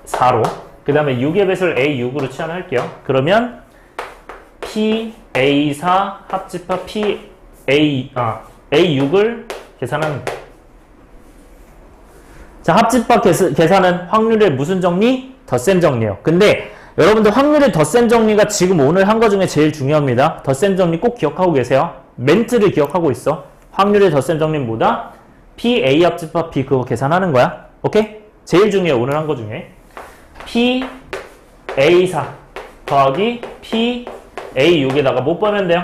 4로 그 다음에 6의 배수를 A6으로 치환을 할게요. 그러면 P, A4 합집합 P, A6을 계산하는 거예요. 자, 합집합 계산은 확률의 무슨 정리? 덧셈 정리예요. 근데 여러분들 확률의 덧셈 정리가 지금 오늘 한 거 중에 제일 중요합니다. 덧셈 정리 꼭 기억하고 계세요. 멘트를 기억하고 있어. 확률의 덧셈 정리는 뭐다? P, A 합집합 B 그거 계산하는 거야. 오케이? 제일 중요해, 오늘 한 거 중에. P, A4 더하기 P, A6에다가 뭐 빼면 돼요?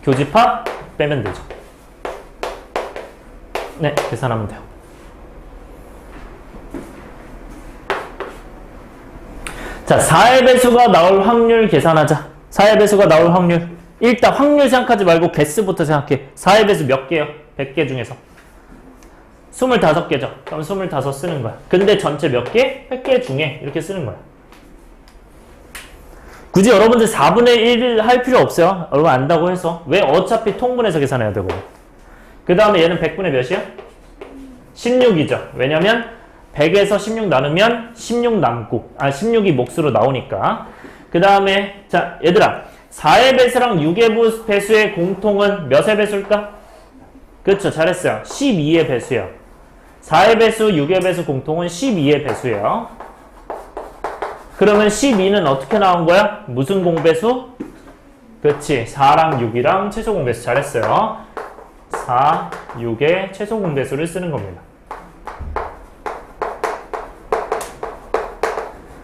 교집합 빼면 되죠. 네, 계산하면 돼요. 자, 4의 배수가 나올 확률 계산하자. 4의 배수가 나올 확률. 일단 확률 생각하지 말고 개수부터 생각해. 4의 배수 몇 개요? 100개 중에서. 25개죠. 그럼 25 쓰는 거야. 근데 전체 몇 개? 100개 중에 이렇게 쓰는 거야. 굳이 여러분들 4분의 1을 할 필요 없어요. 여러분 안다고 해서. 왜? 어차피 통분해서 계산해야 되고. 그 다음에 얘는 100분의 몇이야? 16이죠. 왜냐면 100에서 16 나누면 16 남고 16이 몫으로 나오니까. 그 다음에 자, 얘들아, 4의 배수랑 6의 배수의 공통은 몇의 배수일까? 그렇죠. 잘했어요. 12의 배수예요. 4의 배수, 6의 배수 공통은 12의 배수예요. 그러면 12는 어떻게 나온 거야? 무슨 공배수? 그렇지. 4랑 6이랑 최소 공배수. 잘했어요. 4, 6의 최소 공배수를 쓰는 겁니다.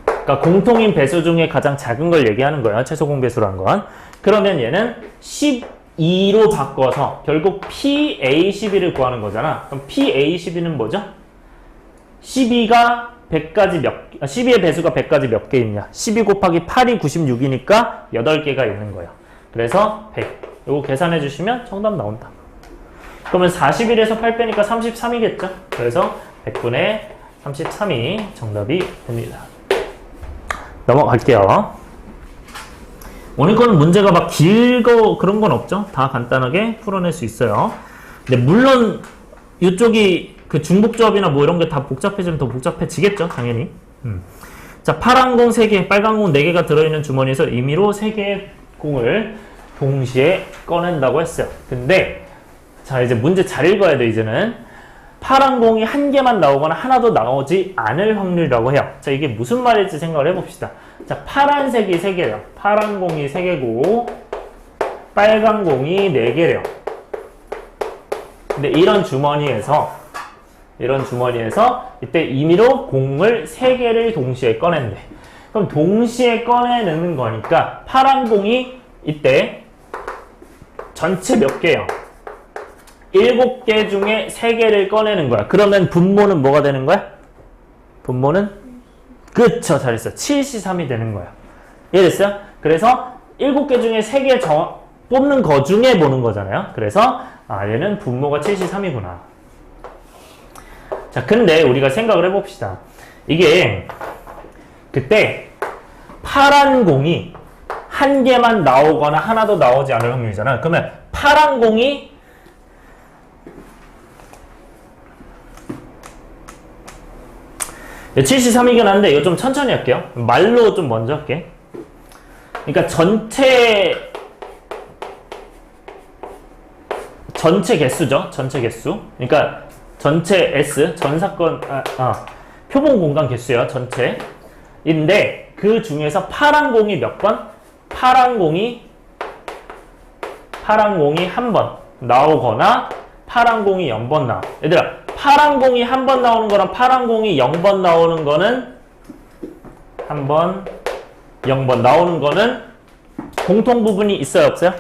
그러니까 공통인 배수 중에 가장 작은 걸 얘기하는 거예요. 최소 공배수란 건. 그러면 얘는 2로 바꿔서 결국 PA12를 구하는 거잖아. 그럼 PA12는 뭐죠? 12가 100가지 12의 배수가 100가지 몇 개 있냐? 12 곱하기 8이 96이니까 8개가 있는 거예요. 그래서 100. 이거 계산해 주시면 정답 나온다. 그러면 41에서 8 빼니까 33이겠죠? 그래서 100분의 33이 정답이 됩니다. 넘어갈게요. 오늘 거는 문제가 막 길고 그런 건 없죠? 다 간단하게 풀어낼 수 있어요. 근데 물론 이쪽이 그 중복조합이나 뭐 이런 게 다 복잡해지면 더 복잡해지겠죠? 당연히. 자, 파란 공 3개, 빨간 공 4개가 들어있는 주머니에서 임의로 3개의 공을 동시에 꺼낸다고 했어요. 근데 자, 이제 문제 잘 읽어야 돼. 이제는 파란 공이 1개만 나오거나 하나도 나오지 않을 확률이라고 해요. 자, 이게 무슨 말일지 생각을 해봅시다. 자, 파란색이 3개래요. 파란 공이 3개고 빨간 공이 4개래요. 근데 이런 주머니에서 이때 임의로 공을 3개를 동시에 꺼낸대. 그럼 동시에 꺼내는 거니까 파란 공이 이때 전체 몇 개예요? 7개 중에 3개를 꺼내는 거야. 그러면 분모는 뭐가 되는 거야? 분모는? 그쵸, 잘했어. 7C3이 되는 거야. 이해됐어요? 그래서 7개 중에 3개 뽑는 거 중에 보는 거잖아요. 그래서 얘는 분모가 7C3이구나. 자, 근데 우리가 생각을 해봅시다. 이게 그때 파란 공이 1개만 나오거나 하나도 나오지 않을 확률이잖아. 그러면 파란 공이 73이긴 한데 이거 좀 천천히 할게요. 말로 좀 먼저 할게. 그러니까 전체 개수죠. 전체 개수. 그러니까 전체 S, 전사건, 표본 공간 개수예요. 전체인데 그 중에서 파란 공이 몇 번? 파란 공이 한 번 나오거나 파란 공이 0번 나와. 얘들아, 파란 공이 한 번 나오는 거랑 파란 공이 0번 나오는 거는 한 번, 0번 나오는 거는 공통 부분이 있어요, 없어요?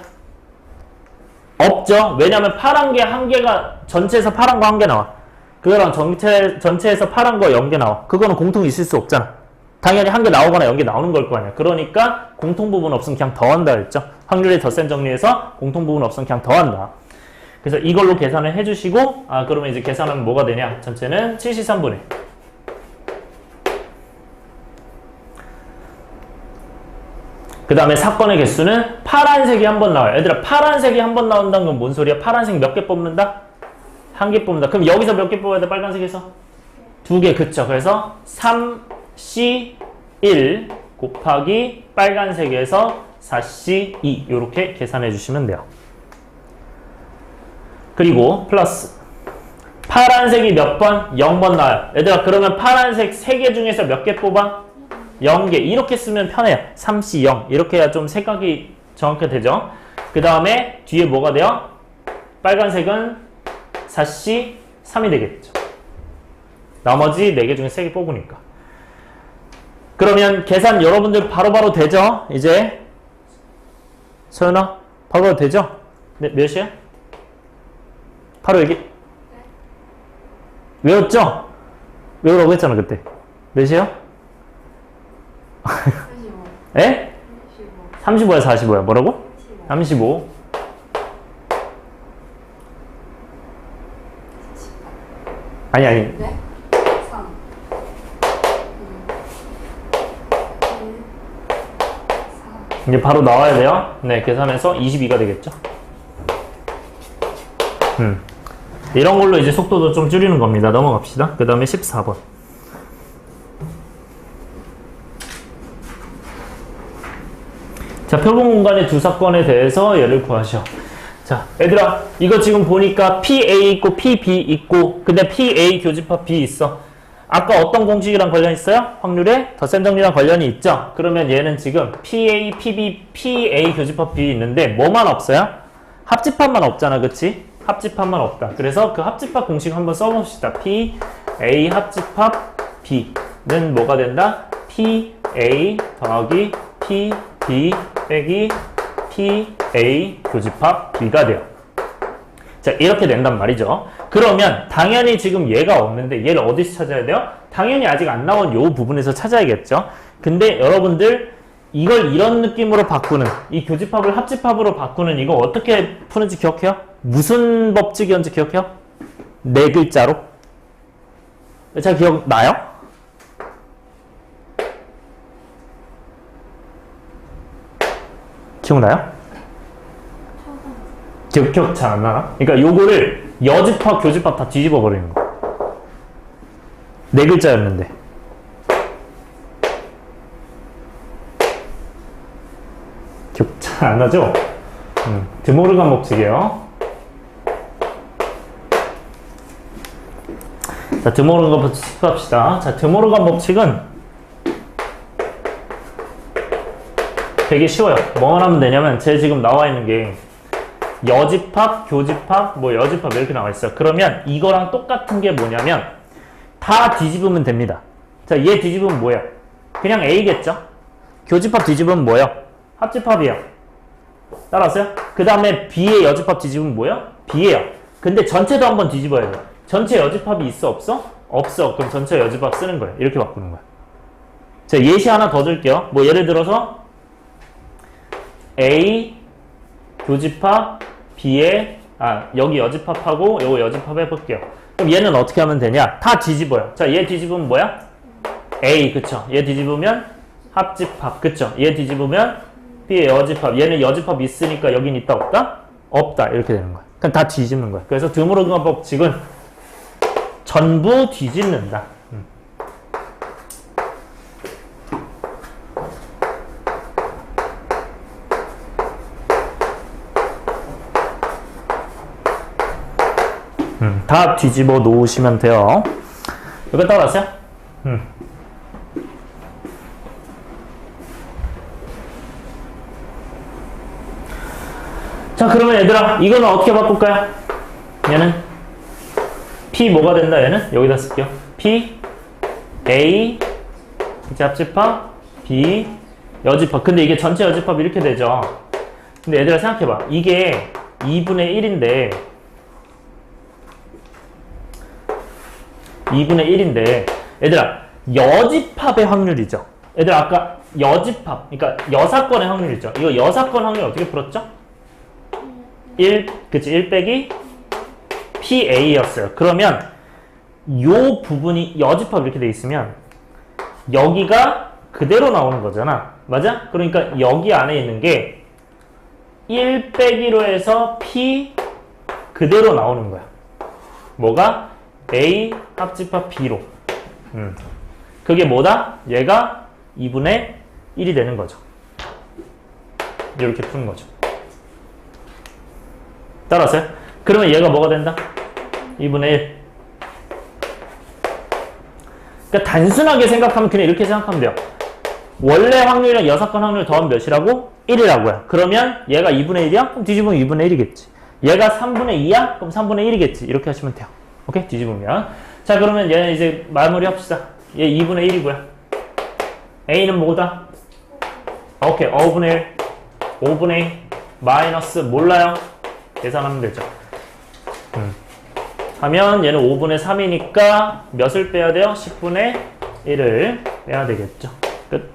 없죠. 왜냐면 파란 게 1개가 전체에서 파란 거 1개 나와. 그거랑 전체에서 파란 거 0개 나와. 그거는 공통이 있을 수 없잖아. 당연히 1개 나오거나 0개 나오는 걸 거 아니야. 그러니까 공통 부분 없으면 그냥 더한다 그랬죠. 확률이 더 센 정리해서 공통 부분 없으면 그냥 더한다. 그래서 이걸로 계산을 해주시고, 그러면 이제 계산하면 뭐가 되냐? 전체는 73분의. 그 다음에 사건의 개수는 파란색이 한 번 나와요. 얘들아, 파란색이 한 번 나온다는 건 뭔 소리야? 파란색 몇 개 뽑는다? 1개 뽑는다. 그럼 여기서 몇 개 뽑아야 돼? 빨간색에서? 2개, 그쵸. 그래서 3C1 곱하기 빨간색에서 4C2 이렇게 계산해 주시면 돼요. 그리고 플러스 파란색이 몇 번? 0번 나와요. 얘들아, 그러면 파란색 3개 중에서 몇 개 뽑아? 0개. 이렇게 쓰면 편해요. 3C0 이렇게 해야 좀 색깔이 정확하게 되죠. 그 다음에 뒤에 뭐가 돼요? 빨간색은 4C3이 되겠죠. 나머지 4개 중에 3개 뽑으니까. 그러면 계산 여러분들 바로바로 되죠? 이제 서연아 바로바로 되죠? 네, 몇이야? 바로 얘기. 외웠죠? 외우라고 했잖아 그때. 몇이에요? 35. 에? 35야 45야? 뭐라고? 35. 아니. 네? 3. 이제 바로 나와야 돼요. 네, 계산해서 22가 되겠죠. 이런 걸로 이제 속도도 좀 줄이는 겁니다. 넘어갑시다. 그 다음에 14번. 자, 표본 공간의 두 사건에 대해서 얘를 구하셔. 자, 얘들아, 이거 지금 보니까 PA 있고 PB 있고, 근데 PA 교집합 B 있어. 아까 어떤 공식이랑 관련 있어요? 확률에 더 센 정리랑 관련이 있죠? 그러면 얘는 지금 PA, PB, PA 교집합 B 있는데 뭐만 없어요? 합집합만 없잖아, 그치? 합집합만 없다. 그래서 그 합집합 공식 한번 써봅시다. PA 합집합 B는 뭐가 된다? PA 더하기 PB 빼기 P, A, 교집합 B가 돼요. 자, 이렇게 된단 말이죠. 그러면 당연히 지금 얘가 없는데 얘를 어디서 찾아야 돼요? 당연히 아직 안 나온 요 부분에서 찾아야겠죠. 근데 여러분들 이걸 이런 느낌으로 바꾸는, 이 교집합을 합집합으로 바꾸는 이거 어떻게 푸는지 기억해요? 무슨 법칙이었는지 기억해요? 네 글자로? 잘 기억나요? 기억나요? 기억 잘 안 나나? 그러니까 요거를 여집합, 교집합 다 뒤집어 버리는 거. 네 글자였는데. 기억 잘 안 나죠? 드모르간 법칙이에요. 자, 드모르간 법칙 합시다. 자, 드모르간 법칙은 되게 쉬워요. 뭐만 하면 되냐면, 제 지금 나와 있는 게 여집합, 교집합, 뭐 여집합 이렇게 나와 있어요. 그러면 이거랑 똑같은 게 뭐냐면 다 뒤집으면 됩니다. 자, 얘 뒤집으면 뭐예요? 그냥 A겠죠? 교집합 뒤집으면 뭐예요? 합집합이에요. 따라왔어요? 그 다음에 B의 여집합 뒤집으면 뭐예요? B예요. 근데 전체도 한번 뒤집어야 돼요. 전체 여집합이 있어? 없어? 없어. 그럼 전체 여집합 쓰는 거예요. 이렇게 바꾸는 거예요. 자, 예시 하나 더 줄게요. 뭐 예를 들어서 A 교집합 B에 여기 여집합하고 요거 여집합 해볼게요. 그럼 얘는 어떻게 하면 되냐? 다 뒤집어요. 자, 얘 뒤집으면 뭐야? A, 그쵸? 얘 뒤집으면 합집합, 그쵸? 얘 뒤집으면 B의 여집합. 얘는 여집합 있으니까 여긴 있다 없다? 없다. 이렇게 되는 거야. 그럼 다 뒤집는 거야. 그래서 드모르간 법칙은 전부 뒤집는다. 다 뒤집어 놓으시면 돼요. 이거 따라왔어요? 자, 그러면 얘들아, 이거는 어떻게 바꿀까요? 얘는 P 뭐가 된다? 얘는 여기다 쓸게요. P, A, 이제 합집합, B, 여집합. 근데 이게 전체 여집합 이렇게 되죠. 근데 얘들아 생각해봐. 이게 2분의 1인데 2분의 1인데 얘들아 여집합의 확률이죠. 얘들아 아까 여집합, 그러니까 여사건의 확률이죠. 이거 여사건 확률 어떻게 풀었죠? 1, 그치? 1 빼기 PA였어요. 그러면 요 부분이 여집합 이렇게 돼 있으면 여기가 그대로 나오는 거잖아. 맞아? 그러니까 여기 안에 있는 게 1 빼기로 해서 P 그대로 나오는 거야. 뭐가? A 합집합 B로. 그게 뭐다? 얘가 2분의 1이 되는 거죠. 이렇게 푸는 거죠. 따라왔어요? 그러면 얘가 뭐가 된다? 2분의 1. 그러니까 단순하게 생각하면 그냥 이렇게 생각하면 돼요. 원래 확률이랑 여사건 확률 더하면 몇이라고? 1이라고요. 그러면 얘가 2분의 1이야? 그럼 뒤집으면 2분의 1이겠지. 얘가 3분의 2야? 그럼 3분의 1이겠지. 이렇게 하시면 돼요. 오케이? 뒤집으면. 자, 그러면 얘는 이제 마무리 합시다. 얘 2분의 1이고요. A는 뭐다? 오케이. 5분의 1. 5분의 2. 마이너스 몰라요? 계산하면 되죠. 하면 얘는 5분의 3이니까 몇을 빼야 돼요? 10분의 1을 빼야 되겠죠. 끝.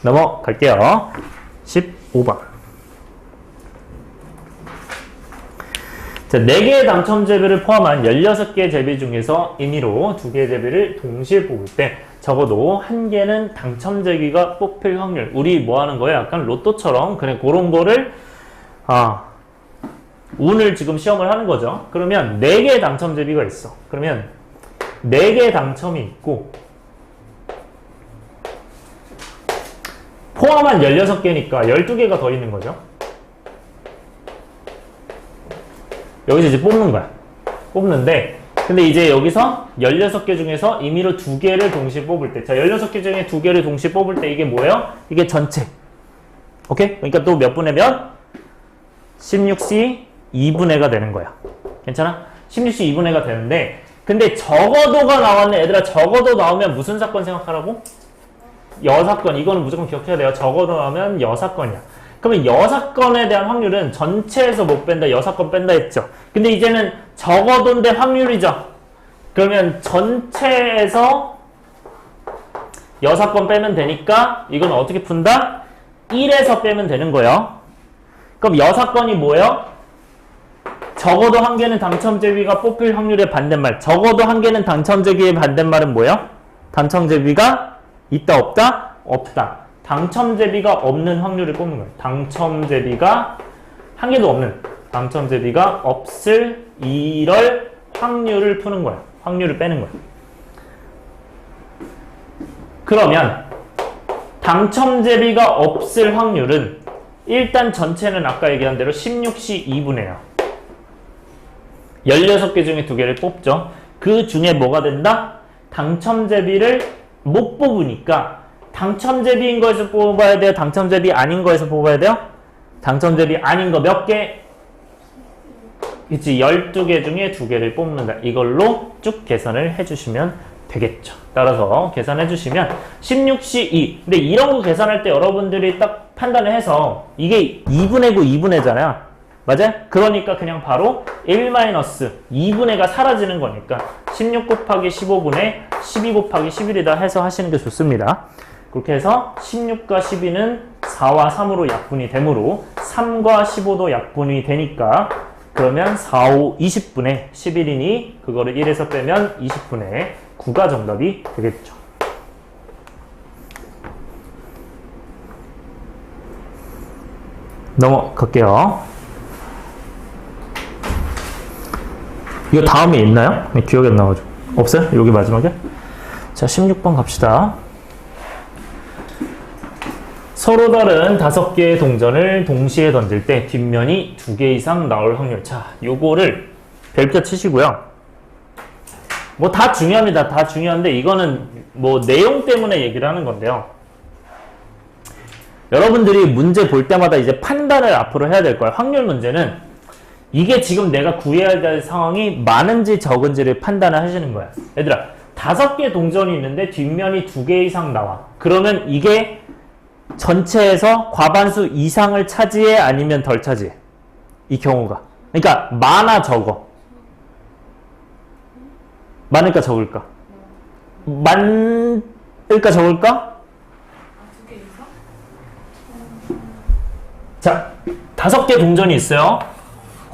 넘어갈게요. 15번. 자, 4개의 당첨 제비를 포함한 16개의 제비 중에서 임의로 2개의 제비를 동시에 뽑을 때 적어도 1개는 당첨 제비가 뽑힐 확률. 우리 뭐 하는 거예요? 약간 로또처럼 그냥 그런 거를 운을 지금 시험을 하는 거죠. 그러면 4개의 당첨 제비가 있어. 그러면 4개의 당첨이 있고 포함한 16개니까 12개가 더 있는 거죠. 여기서 이제 뽑는 거야. 뽑는데 근데 이제 여기서 16개 중에서 임의로 2개를 동시에 뽑을 때, 자 16개 중에 2개를 동시에 뽑을 때 이게 뭐예요? 이게 전체. 오케이? 그러니까 또 몇 분의 몇? 16C 2분의가 되는 거야. 괜찮아? 16C 2분의가 되는데 근데 적어도가 나왔네. 얘들아 적어도 나오면 무슨 사건 생각하라고? 여사건. 이거는 무조건 기억해야 돼요. 적어도 나오면 여사건이야. 그러면 6건에 대한 확률은 전체에서 못 뺀다, 6건 뺀다 했죠. 근데 이제는 적어도인데 확률이죠. 그러면 전체에서 6건 빼면 되니까 이건 어떻게 푼다? 1에서 빼면 되는 거예요. 그럼 6건이 뭐예요? 적어도 한 개는 당첨제비가 뽑힐 확률의 반대말. 적어도 한 개는 당첨제비의 반대말은 뭐예요? 당첨제비가 있다, 없다? 없다. 당첨제비가 없는 확률을 뽑는 거예요. 당첨제비가 한 개도 없는, 당첨제비가 없을 이럴 확률을 푸는 거예요. 확률을 빼는 거예요. 그러면 당첨제비가 없을 확률은 일단 전체는 아까 얘기한 대로 16시 2분이에요. 16개 중에 2개를 뽑죠. 그 중에 뭐가 된다? 당첨제비를 못 뽑으니까 당첨제비인 거에서 뽑아야 돼요? 당첨제비 아닌 거에서 뽑아야 돼요? 당첨제비 아닌 거 몇 개? 그치, 12개 중에 2개를 뽑는다. 이걸로 쭉 계산을 해주시면 되겠죠. 따라서 계산해 주시면 16시 2. 근데 이런 거 계산할 때 여러분들이 딱 판단을 해서 이게 2분의 9, 2분의 잖아요. 맞아요? 그러니까 그냥 바로 1-2분의가 사라지는 거니까 16 곱하기 15분의 12 곱하기 11이다 해서 하시는 게 좋습니다. 그렇게 해서 16과 12는 4와 3으로 약분이 되므로 3과 15도 약분이 되니까 그러면 4, 5, 20분의 11이니 그거를 1에서 빼면 20분의 9가 정답이 되겠죠. 넘어갈게요. 이거 다음에 있나요? 기억이 안 나가지고. 없어요? 여기 마지막에? 자, 16번 갑시다. 서로 다른 5개의 동전을 동시에 던질 때 뒷면이 2개 이상 나올 확률. 자, 요거를 별표 치시고요. 뭐 다 중요합니다. 다 중요한데 이거는 뭐 내용 때문에 얘기를 하는 건데요. 여러분들이 문제 볼 때마다 이제 판단을 앞으로 해야 될 거예요. 확률 문제는 이게 지금 내가 구해야 될 상황이 많은지 적은지를 판단을 하시는 거야. 얘들아, 5개 동전이 있는데 뒷면이 2개 이상 나와. 그러면 이게 전체에서 과반수 이상을 차지해 아니면 덜 차지해? 이 경우가. 그러니까 많아 적어? 많을까 적을까? 많을까 적을까? 자, 5개 동전이 있어요.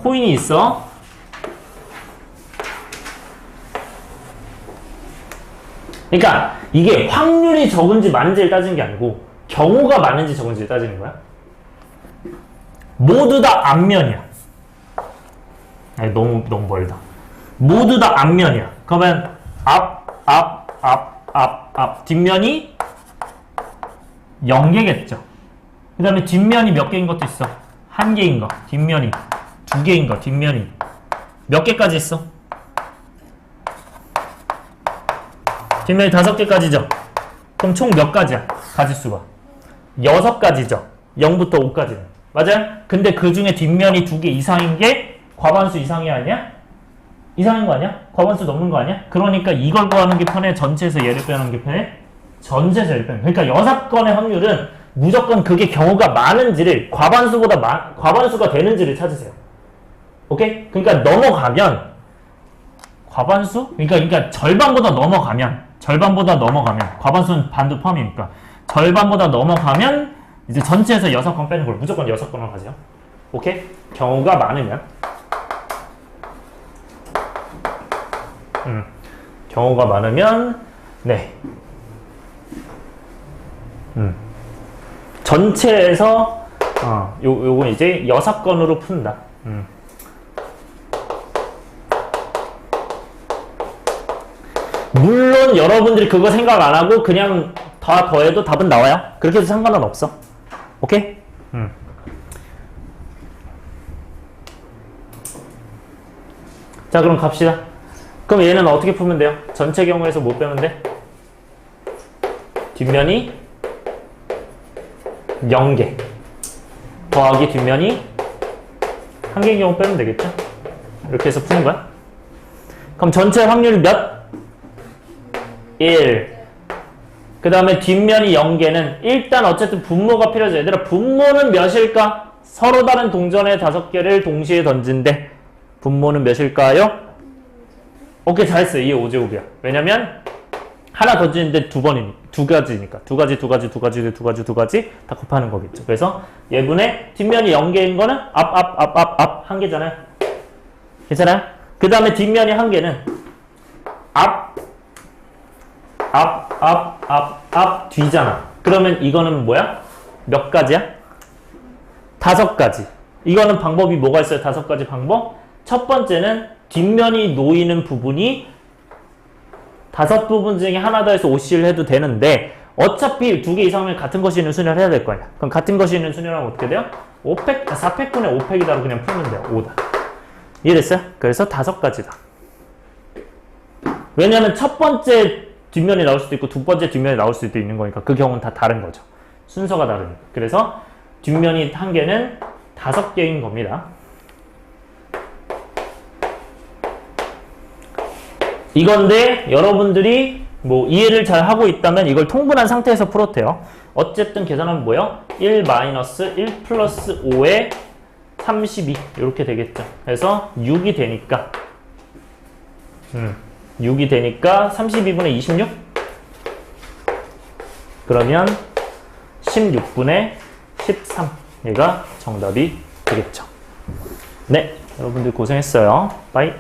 코인이 있어. 그러니까 이게 확률이 적은지 많은지를 따지는 게 아니고 경우가 많은지 적은지를 따지는 거야. 모두 다 앞면이야. 아니, 너무 멀다. 모두 다 앞면이야. 그러면 앞 뒷면이 0개겠죠. 그 다음에 뒷면이 몇 개인 것도 있어. 1개인 거 뒷면이, 2개인 거 뒷면이. 몇 개까지 있어? 뒷면이 5개까지죠. 그럼 총 몇 가지야? 가지수가 6가지죠. 0부터 5까지는. 맞아요? 근데 그 중에 뒷면이 2개 이상인 게 과반수 이상이 아니야? 이상인 거 아니야? 과반수 넘는 거 아니야? 그러니까 이걸 구하는 게 편해? 전체에서 얘를 빼는 게 편해? 전체에서 얘를 빼는. 그러니까 6건의 확률은 무조건 그게 경우가 많은지를 과반수가 되는지를 찾으세요. 오케이? 그러니까 넘어가면 과반수? 그러니까 절반보다 넘어가면 과반수는 반도 포함이니까 절반보다 넘어가면 이제 전체에서 6건 빼는 걸 무조건 6건을 가세요. 오케이? 경우가 많으면 경우가 많으면 네. 전체에서 요건 이제 6건으로 푼다. 물론 여러분들이 그거 생각 안 하고 그냥 다 더해도 답은 나와요. 그렇게 해도 상관은 없어. 오케이? 자, 그럼 갑시다. 그럼 얘는 어떻게 풀면 돼요? 전체 경우에서 못 빼면 돼? 뒷면이 0개 더하기 뒷면이 1개인 경우 빼면 되겠죠? 이렇게 해서 푸는 거야. 그럼 전체 확률 몇? 1. 그 다음에 뒷면이 0개는 일단 어쨌든 분모가 필요하죠. 얘들아, 분모는 몇일까? 서로 다른 동전의 5개를 동시에 던진대. 분모는 몇일까요? 오케이, 잘했어요. 이게 5제곱이야. 왜냐면 하나 던지는데 두 가지니까. 두 가지 다 곱하는 거겠죠. 그래서 예분의 뒷면이 0개인 거는 앞 한 개잖아요. 괜찮아요? 그 다음에 뒷면이 한 개는 앞 뒤잖아. 그러면 이거는 뭐야? 몇 가지야? 5가지. 이거는 방법이 뭐가 있어요? 5가지 방법? 첫 번째는 뒷면이 놓이는 부분이 5부분 중에 하나 더해서 5C를 해도 되는데 어차피 2개 이상이면 같은 것이 있는 순열을 해야 될 거 아니야. 그럼 같은 것이 있는 순열하면 어떻게 돼요? 4팩분의 5팩이다로 그냥 풀면 돼요. 5다. 이해됐어요? 그래서 5가지다. 왜냐면 첫 번째 뒷면이 나올 수도 있고 두 번째 뒷면이 나올 수도 있는 거니까 그 경우는 다 다른 거죠. 순서가 다르니까. 그래서 뒷면이 한 개는 5개인 겁니다. 이건데 여러분들이 뭐 이해를 잘 하고 있다면 이걸 통분한 상태에서 풀어도 돼요. 어쨌든 계산하면 뭐예요? 1 플러스 5에 32 이렇게 되겠죠. 그래서 6이 되니까 6이 되니까 32분의 26? 그러면 16분의 13 얘가 정답이 되겠죠. 네, 여러분들 고생했어요. 바이.